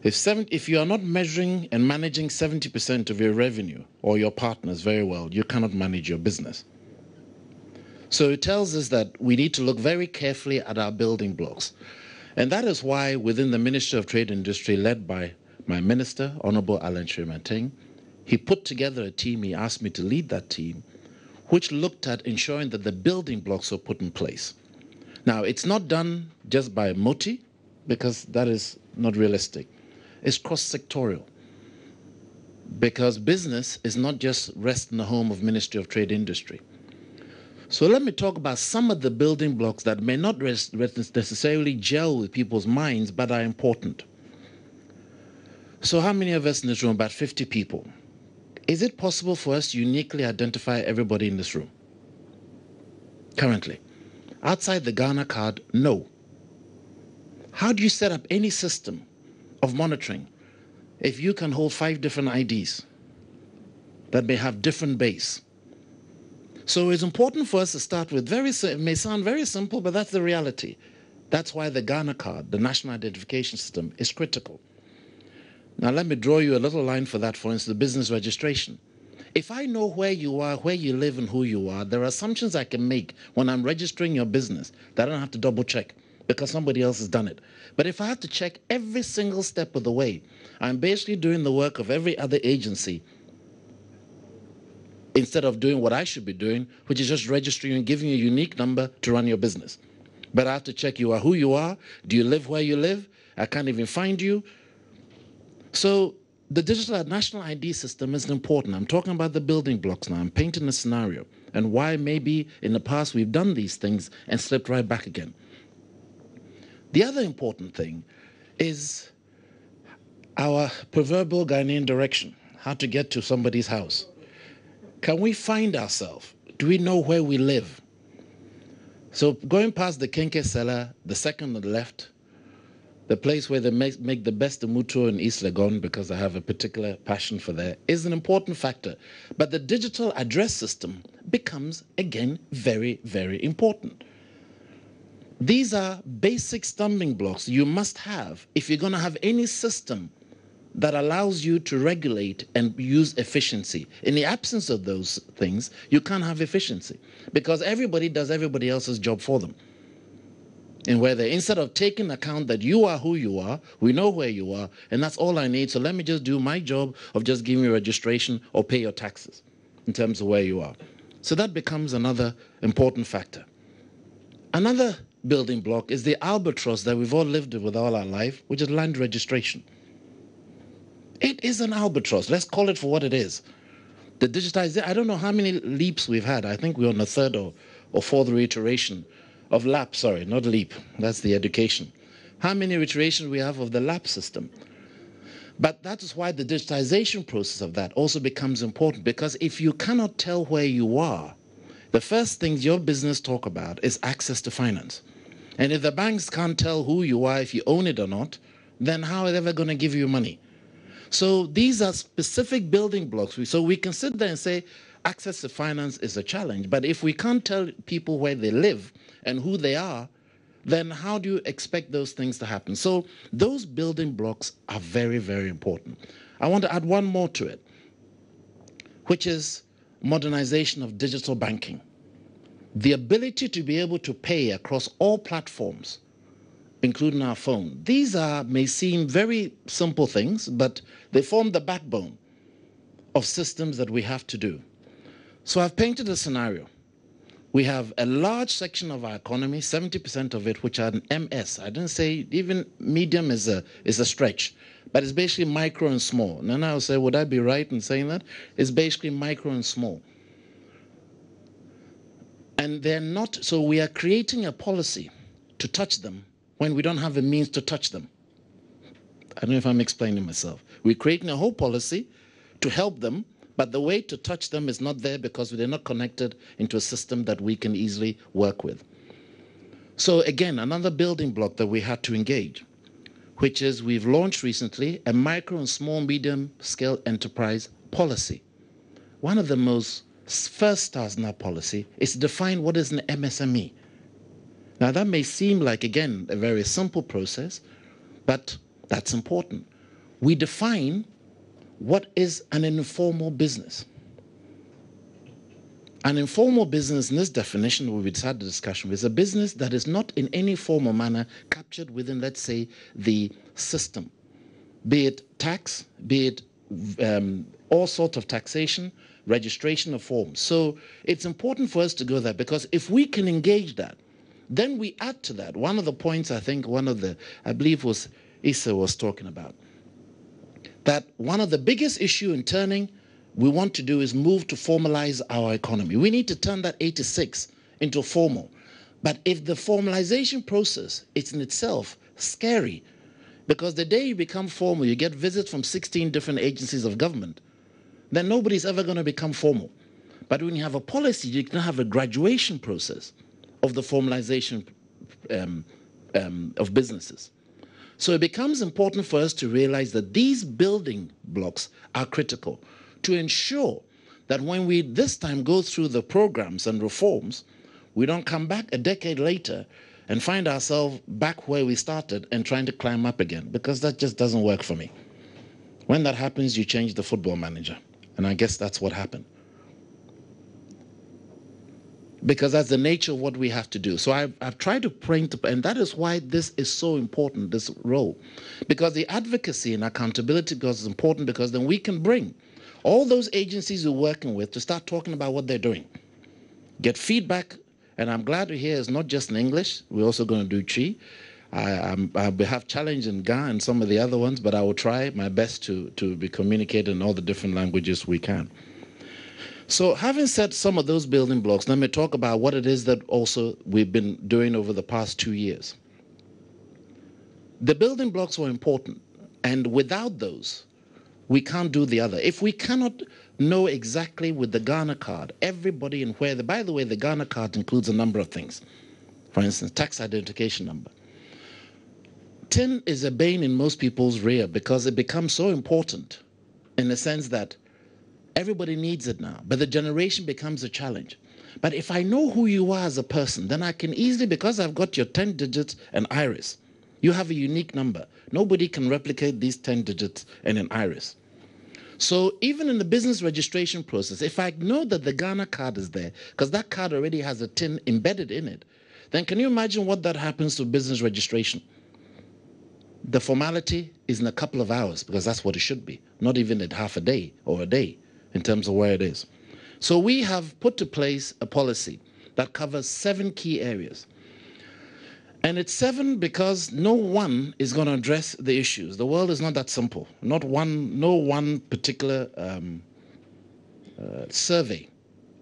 if you are not measuring and managing 70% of your revenue or your partners very well, you cannot manage your business. So it tells us that we need to look very carefully at our building blocks. And that is why within the Ministry of Trade and Industry, led by my minister, Honorable Alan Shrimateng, he put together a team, he asked me to lead that team, which looked at ensuring that the building blocks were put in place. Now, it's not done just by Moti, because that is not realistic. It's cross-sectorial, because business is not just rest in the home of Ministry of Trade and Industry. So let me talk about some of the building blocks that may not necessarily gel with people's minds, but are important. So how many of us in this room? About 50 people. Is it possible for us to uniquely identify everybody in this room? Currently. Outside the Ghana card, no. How do you set up any system of monitoring if you can hold 5 different IDs that may have different base? So it's important for us to start with it may sound very simple, but that's the reality. That's why the Ghana card, the National Identification System, is critical. Now let me draw you a little line for that, for instance, the business registration. If I know where you are, where you live, and who you are, there are assumptions I can make when I'm registering your business that I don't have to double check because somebody else has done it. But if I have to check every single step of the way, I'm basically doing the work of every other agency instead of doing what I should be doing, which is just registering and giving you a unique number to run your business. But I have to check you are who you are. Do you live where you live? I can't even find you. So the digital national ID system is important. I'm talking about the building blocks now. I'm painting a scenario and why maybe in the past we've done these things and slipped right back again. The other important thing is our proverbial Ghanaian direction, how to get to somebody's house. Can we find ourselves? Do we know where we live? So going past the Kenke Cellar, the second on the left, the place where they make the best mutuo in East Legon, because I have a particular passion for that, is an important factor. But the digital address system becomes, again, very, very important. These are basic stumbling blocks you must have if you're going to have any system that allows you to regulate and use efficiency. In the absence of those things, you can't have efficiency because everybody does everybody else's job for them. And where they, instead of taking account that you are who you are, we know where you are, and that's all I need, so let me just do my job of just giving you registration or pay your taxes in terms of where you are. So that becomes another important factor. Another building block is the albatross that we've all lived with all our life, which is land registration. It is an albatross. Let's call it for what it is. The digitization, I don't know how many leaps we've had. I think we're on the third or fourth reiteration of LAP, sorry, not LEAP. That's the education. How many iterations we have of the LAP system? But that is why the digitization process of that also becomes important, because if you cannot tell where you are, the first things your business talk about is access to finance. And if the banks can't tell who you are, if you own it or not, then how are they ever going to give you money? So these are specific building blocks. So we can sit there and say access to finance is a challenge. But if we can't tell people where they live and who they are, then how do you expect those things to happen? So those building blocks are very, very important. I want to add one more to it, which is modernization of digital banking. The ability to be able to pay across all platforms, including our phone. These may seem very simple things, but they form the backbone of systems that we have to do. So I've painted a scenario. We have a large section of our economy, 70% of it, which are an MS. I didn't say even medium is a stretch, but it's basically micro and small. And then I'll say, would I be right in saying that? It's basically micro and small. And they're not, so we are creating a policy to touch them when we don't have a means to touch them. I don't know if I'm explaining myself. We're creating a whole policy to help them, but the way to touch them is not there because they're not connected into a system that we can easily work with. So again, another building block that we had to engage, which is we've launched recently a micro and small medium scale enterprise policy. One of the most first stars in that policy is to define what is an MSME. Now that may seem like, again, a very simple process, but that's important. We define what is an informal business. An informal business in this definition, we've had the discussion, is a business that is not in any form or manner captured within, let's say, the system, be it tax, be it all sorts of taxation, registration of forms. So it's important for us to go there, because if we can engage that, then we add to that. One of the points I think I believe was Issa was talking about, that one of the biggest issue in turning we want to do is move to formalize our economy. We need to turn that 86 into formal. But if the formalization process is in itself scary, because the day you become formal, you get visits from 16 different agencies of government, then nobody's ever going to become formal. But when you have a policy, you can have a graduation process of the formalization of businesses. So it becomes important for us to realize that these building blocks are critical to ensure that when we this time go through the programs and reforms, we don't come back a decade later and find ourselves back where we started and trying to climb up again, because that just doesn't work for me. When that happens, you change the football manager. And I guess that's what happened. Because that's the nature of what we have to do. So I've tried to paint, and that is why this is so important, this role. Because the advocacy and accountability is important, because then we can bring all those agencies we're working with to start talking about what they're doing. Get feedback, and I'm glad to hear it's not just in English. We're also going to do Chi. I have challenge in Ga and some of the other ones, but I will try my best to be communicated in all the different languages we can. So having said some of those building blocks, let me talk about what it is that also we've been doing over the past 2 years. The building blocks were important, and without those, we can't do the other. If we cannot know exactly with the Ghana card, everybody and where, by the way, the Ghana card includes a number of things. For instance, tax identification number. TIN is a bane in most people's rear because it becomes so important in the sense that everybody needs it now, but the generation becomes a challenge. But if I know who you are as a person, then I can easily, because I've got your 10 digits and iris, you have a unique number. Nobody can replicate these 10 digits and an iris. So even in the business registration process, if I know that the Ghana card is there, because that card already has a TIN embedded in it, then can you imagine what that happens to business registration? The formality is in a couple of hours, because that's what it should be, not even in half a day or a day in terms of where it is. So we have put to place a policy that covers 7 key areas. And it's 7 because no one is going to address the issues. The world is not that simple. No one particular survey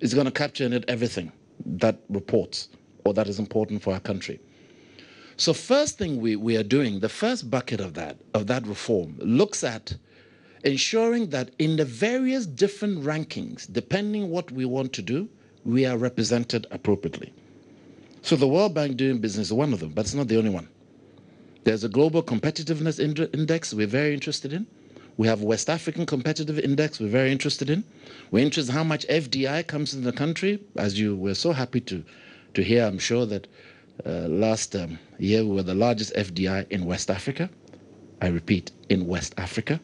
is going to capture in it everything that reports or that is important for our country. So first thing we are doing, the first bucket of that reform looks at ensuring that in the various different rankings, depending what we want to do, we are represented appropriately. So the World Bank doing business is one of them, but it's not the only one. There's a Global Competitiveness Index we're very interested in. We have West African Competitive Index we're very interested in. We're interested in how much FDI comes in the country. As you were so happy to hear, I'm sure that last year we were the largest FDI in West Africa. I repeat, in West Africa.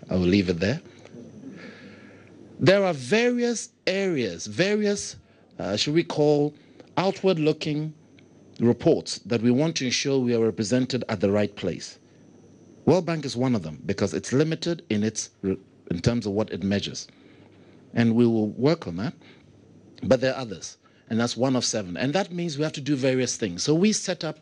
I will leave it there. There are various areas, should we call, outward-looking reports that we want to ensure we are represented at the right place. World Bank is one of them because it's limited in terms of what it measures. And we will work on that. But there are others, and that's one of 7. And that means we have to do various things. So we set up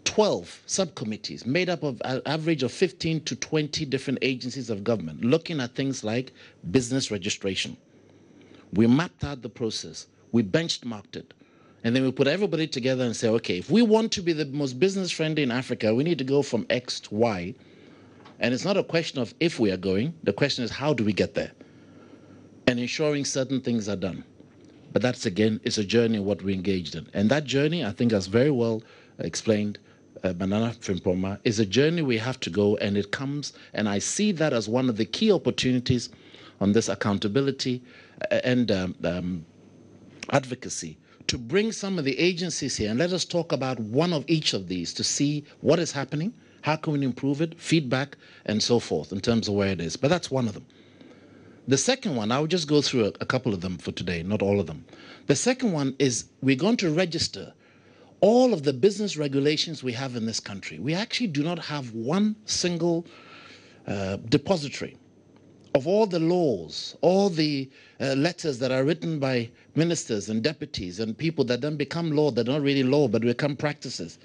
12 subcommittees made up of an average of 15 to 20 different agencies of government looking at things like business registration. We mapped out the process. We benchmarked it. And then we put everybody together and say, okay, if we want to be the most business friendly in Africa, we need to go from X to Y. And it's not a question of if we are going. The question is, how do we get there? And ensuring certain things are done. But that's, again, is a journey what we engaged in. And that journey, I think, as very well explained Banana Frimpoma, is a journey we have to go, and it comes, and I see that as one of the key opportunities on this accountability and advocacy, to bring some of the agencies here and let us talk about one of each of these to see what is happening, how can we improve it, feedback, and so forth in terms of where it is. But that's one of them. The second one, I'll just go through a couple of them for today, not all of them. The second one is we're going to register all of the business regulations we have in this country. We actually do not have one single depository of all the laws, all the letters that are written by ministers and deputies and people that then become law, that are not really law, but become practices.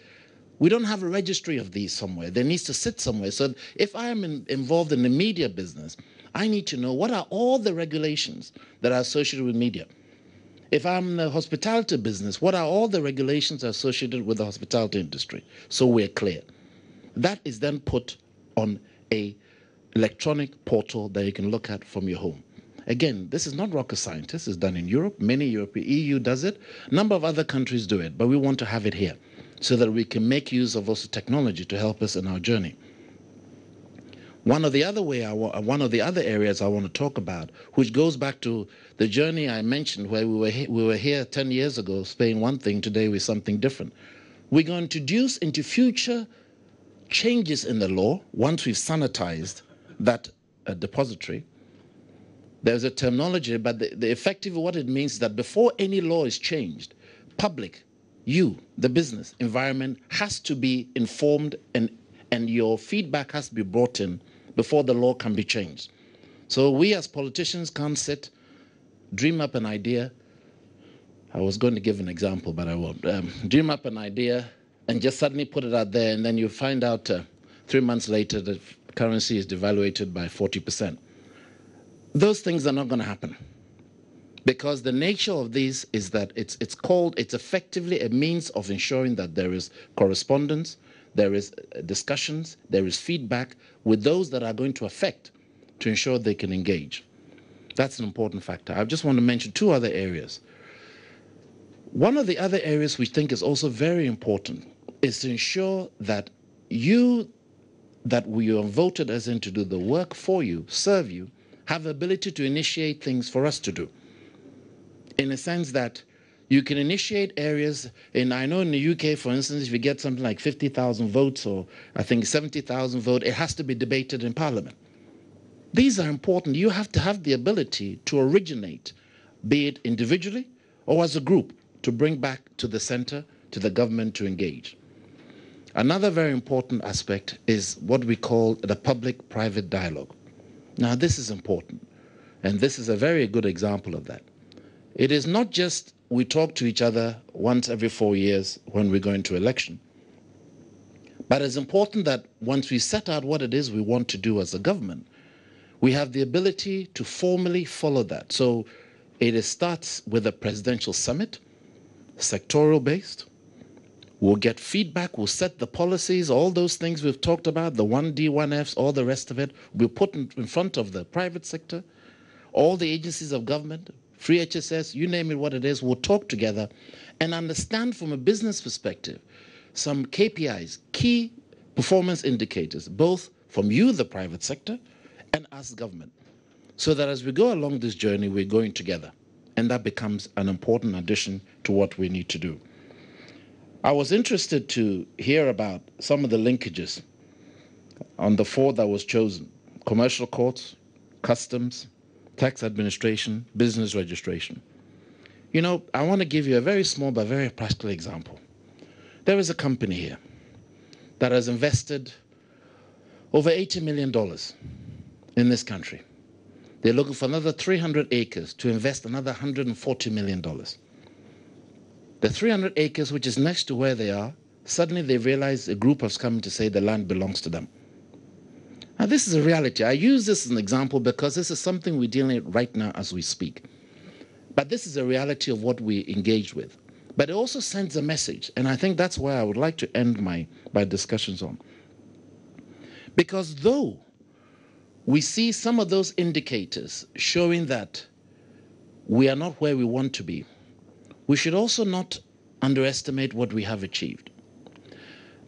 We don't have a registry of these somewhere. They need to sit somewhere. So if I am involved in the media business, I need to know what are all the regulations that are associated with media. If I'm in the hospitality business, what are all the regulations associated with the hospitality industry? So we're clear. That is then put on a electronic portal that you can look at from your home. Again, this is not rocket science. This is done in Europe. Many European EU does it. A number of other countries do it, but we want to have it here so that we can make use of also technology to help us in our journey. One of the other areas I want to talk about, which goes back to the journey I mentioned, where we were here 10 years ago, saying one thing, today with something different. We're going to introduce into future changes in the law, once we've sanitized that depository. There's a terminology, but the effective what it means is that before any law is changed, public, you, the business environment, has to be informed and your feedback has to be brought in before the law can be changed. So we as politicians can't sit, dream up an idea. I was going to give an example, but I won't. Dream up an idea and just suddenly put it out there, and then you find out 3 months later the currency is devaluated by 40%. Those things are not going to happen, because the nature of these is that it's effectively a means of ensuring that there is correspondence, there is discussions, there is feedback with those that are going to affect to ensure they can engage. That's an important factor. I just want to mention 2 other areas. One of the other areas we think is also very important is to ensure that we are voted as in to do the work for you, serve you, have the ability to initiate things for us to do. In a sense that you can initiate areas, and I know in the UK, for instance, if you get something like 50,000 votes or I think 70,000 votes, it has to be debated in Parliament. These are important. You have to have the ability to originate, be it individually or as a group, to bring back to the center, to the government to engage. Another very important aspect is what we call the public-private dialogue. Now, this is important, and this is a very good example of that. It is not just we talk to each other once every 4 years when we go into election, but it's important that once we set out what it is we want to do as a government, we have the ability to formally follow that. So it starts with a presidential summit, sectoral-based, We'll get feedback, we'll set the policies, all those things we've talked about, the 1D, 1Fs, all the rest of it, we'll put in front of the private sector, all the agencies of government, free HSS, you name it what it is, we'll talk together and understand from a business perspective some KPIs, key performance indicators, both from you, the private sector, and us, government, so that as we go along this journey, we're going together. And that becomes an important addition to what we need to do. I was interested to hear about some of the linkages on the 4 that was chosen: commercial courts, customs, tax administration, business registration. You know, I want to give you a very small but very practical example. There is a company here that has invested over $80 million in this country. They're looking for another 300 acres to invest another $140 million. The 300 acres, which is next to where they are, suddenly they realize a group has come to say the land belongs to them. Now, this is a reality. I use this as an example because this is something we're dealing with right now as we speak. But this is a reality of what we engage with. But it also sends a message, and I think that's where I would like to end my discussions on. Because though we see some of those indicators showing that we are not where we want to be, we should also not underestimate what we have achieved.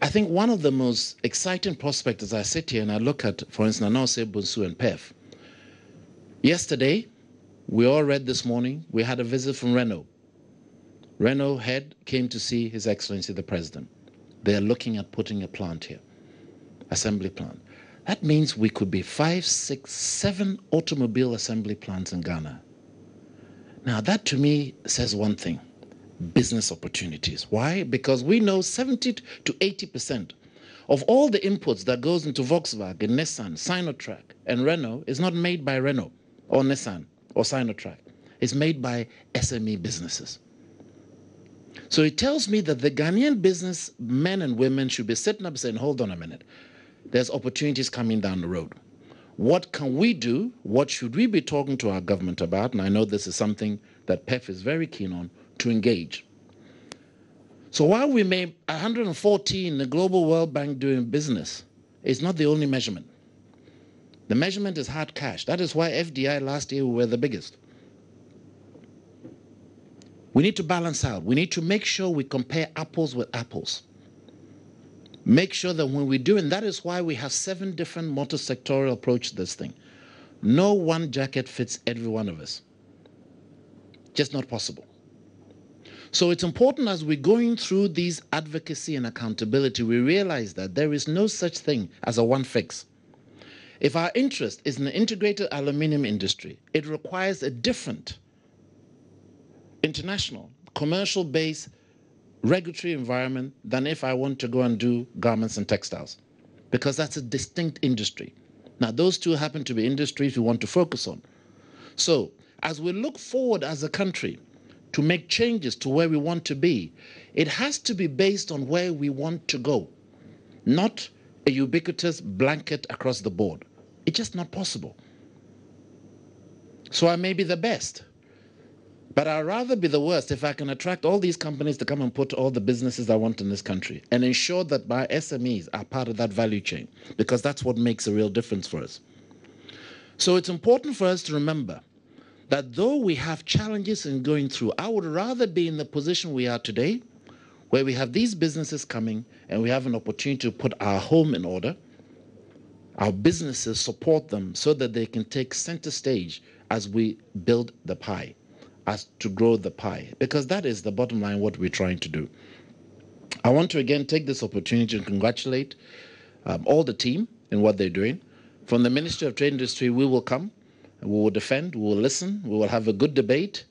I think one of the most exciting prospects as I sit here and I look at, for instance, Nanose, Bunsu, and PEF. Yesterday, we all read this morning, we had a visit from Renault. Renault head came to see His Excellency the President. They are looking at putting a plant here, assembly plant. That means we could be 5, 6, 7 automobile assembly plants in Ghana. Now that to me says one thing: business opportunities. Why? Because we know 70 to 80% of all the inputs that goes into Volkswagen, Nissan, Sinotruk, and Renault is not made by Renault or Nissan or Sinotruk. It's made by SME businesses. So it tells me that the Ghanaian business men and women should be sitting up saying, hold on a minute, there's opportunities coming down the road. What can we do? What should we be talking to our government about? And I know this is something that PEF is very keen on, to engage. So while we may 114 the Global World Bank doing business, it's not the only measurement. The measurement is hard cash. That is why FDI last year we were the biggest. We need to balance out. We need to make sure we compare apples with apples. Make sure that when we do, and that is why we have 7 different multi-sectorial approach to this thing. No one jacket fits every one of us. Just not possible. So it's important as we're going through these advocacy and accountability, we realize that there is no such thing as a one fix. If our interest is in the integrated aluminium industry, it requires a different international, commercial-based regulatory environment than if I want to go and do garments and textiles, because that's a distinct industry. Now, those two happen to be industries we want to focus on. So, as we look forward as a country to make changes to where we want to be, it has to be based on where we want to go, not a ubiquitous blanket across the board. It's just not possible. So I may be the best, but I'd rather be the worst if I can attract all these companies to come and put all the businesses I want in this country and ensure that my SMEs are part of that value chain, because that's what makes a real difference for us. So it's important for us to remember that though we have challenges in going through, I would rather be in the position we are today, where we have these businesses coming and we have an opportunity to put our home in order, our businesses support them so that they can take center stage as we build the pie, as to grow the pie, because that is the bottom line, what we're trying to do. I want to again take this opportunity to congratulate all the team in what they're doing. From the Ministry of Trade and Industry, we will come, we will defend, we will listen, we will have a good debate,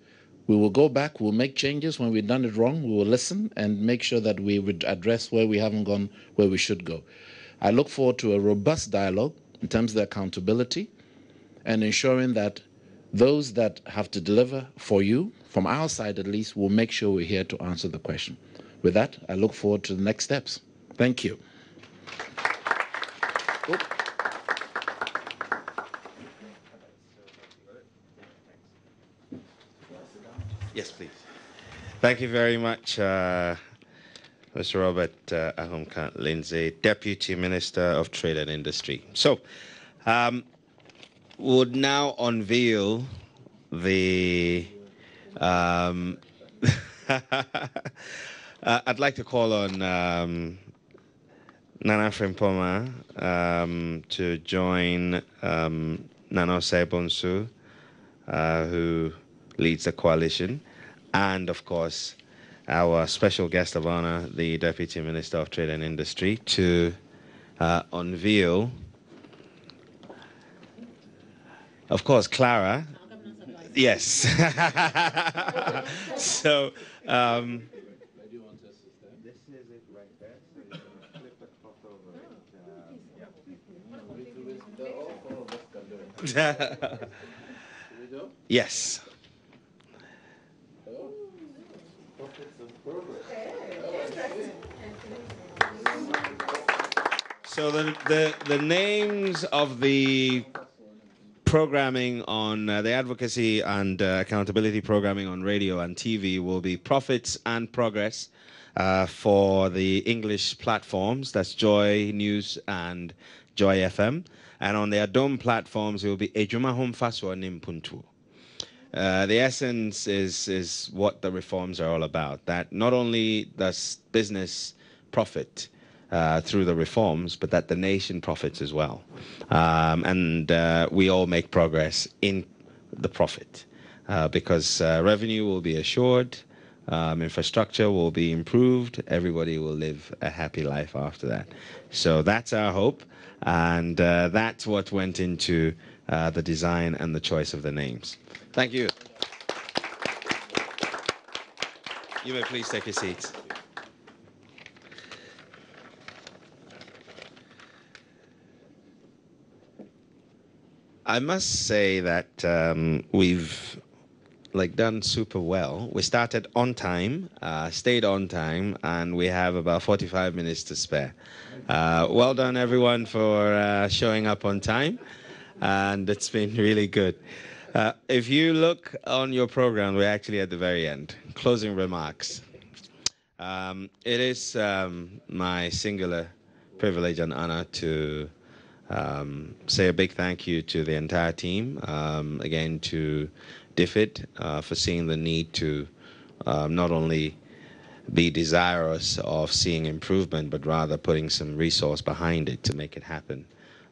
we will go back, we'll make changes when we've done it wrong, we will listen and make sure that we would address where we haven't gone where we should go. I look forward to a robust dialogue in terms of the accountability and ensuring that those that have to deliver for you, from our side at least, will make sure we're here to answer the question. With that, I look forward to the next steps. Thank you. Yes, please. Thank you very much, Mr. Robert Ahumka Lindsay, Deputy Minister of Trade and Industry. So, would now unveil the... I'd like to call on Nana Frimpoma to join Nana Osei-Bonsu, who leads the coalition, and of course our special guest of honor, the Deputy Minister of Trade and Industry, to unveil, of course, Clara. Yes. So, this is it right there. So you can flip the cloth over it. Yes. So the names of the programming on the advocacy and accountability programming on radio and TV will be Profits and Progress for the English platforms. That's JoyNews and Joy FM. And on the Adom platforms, it will be Ejuma Home Faswa Nimpuntu. The essence is what the reforms are all about. That not only does business profit through the reforms, but that the nation profits as well. And we all make progress in the profit because revenue will be assured, infrastructure will be improved, everybody will live a happy life after that. So that's our hope, and that's what went into the design and the choice of the names. Thank you. You may please take your seats. I must say that we've done super well. We started on time, stayed on time, and we have about 45 minutes to spare. Well done, everyone, for showing up on time, and it's been really good. If you look on your program, we're actually at the very end. Closing remarks. It is my singular privilege and honor to say a big thank you to the entire team, again to DFID for seeing the need to not only be desirous of seeing improvement, but rather putting some resource behind it to make it happen.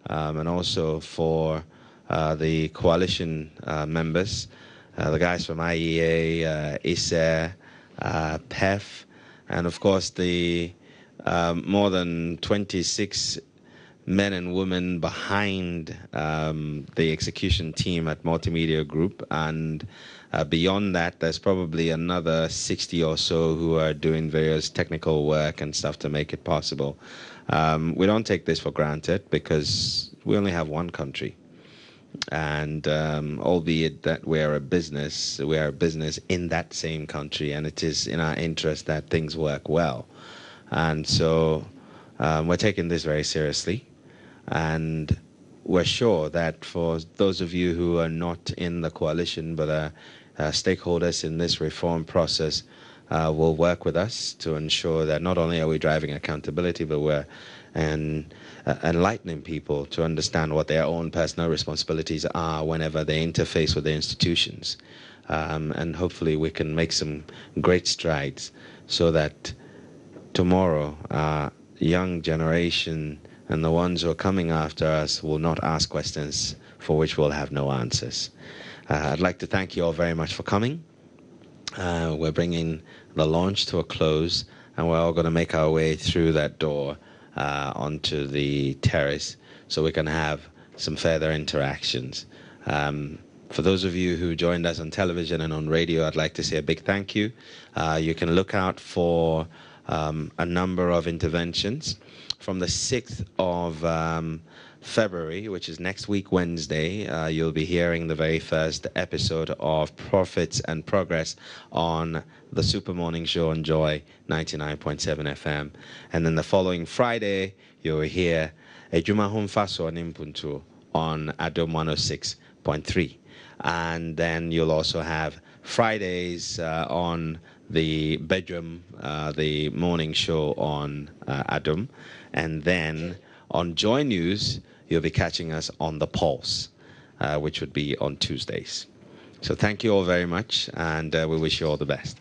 And also for the coalition members, the guys from IEA, ISER, PEF, and of course the more than 26 men and women behind the execution team at Multimedia Group, and beyond that there's probably another 60 or so who are doing various technical work and stuff to make it possible. We don't take this for granted because we only have one country, and albeit that we are a business in that same country, and it is in our interest that things work well. And so we're taking this very seriously. And we're sure that for those of you who are not in the coalition but are stakeholders in this reform process, will work with us to ensure that not only are we driving accountability, but we're enlightening people to understand what their own personal responsibilities are whenever they interface with the institutions. And hopefully we can make some great strides so that tomorrow our young generation and the ones who are coming after us will not ask questions for which we'll have no answers. I'd like to thank you all very much for coming. We're bringing the launch to a close, and we're all going to make our way through that door onto the terrace so we can have some further interactions. For those of you who joined us on television and on radio, I'd like to say a big thank you. You can look out for a number of interventions. From the 6th of February, which is next week, Wednesday, you'll be hearing the very first episode of Profits and Progress on the Super Morning Show on Joy 99.7 FM. And then the following Friday, you'll hear Ejuma Home Faswa Nimpuntu on Adom 106.3. And then you'll also have Fridays on the bedroom, the morning show on Adam, and then on JoyNews, you'll be catching us on The Pulse, which would be on Tuesdays. So thank you all very much, and we wish you all the best.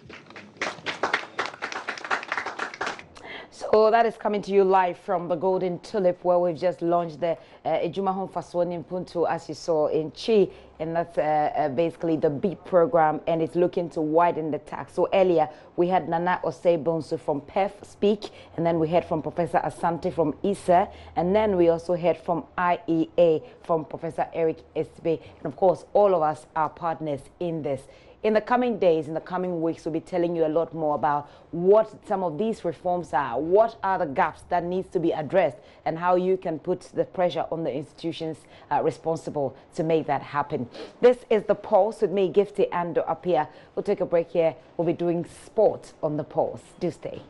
So that is coming to you live from the Golden Tulip, where we've just launched the Ejuma Home Faswani Puntu, as you saw in Chi, and that's basically the BEAT program, and it's looking to widen the tax. So earlier we had Nana Osei-Bonsu from PEF speak, and then we heard from Professor Asante from ISA, and then we also heard from IEA from Professor Eric Esbe, and of course all of us are partners in this. In the coming days, in the coming weeks, we'll be telling you a lot more about what some of these reforms are, what are the gaps that needs to be addressed, and how you can put the pressure on the institutions responsible to make that happen. This is The Pulse with me, Gifty Ando Apia. We'll take a break here. We'll be doing sport on The Pulse. Do stay.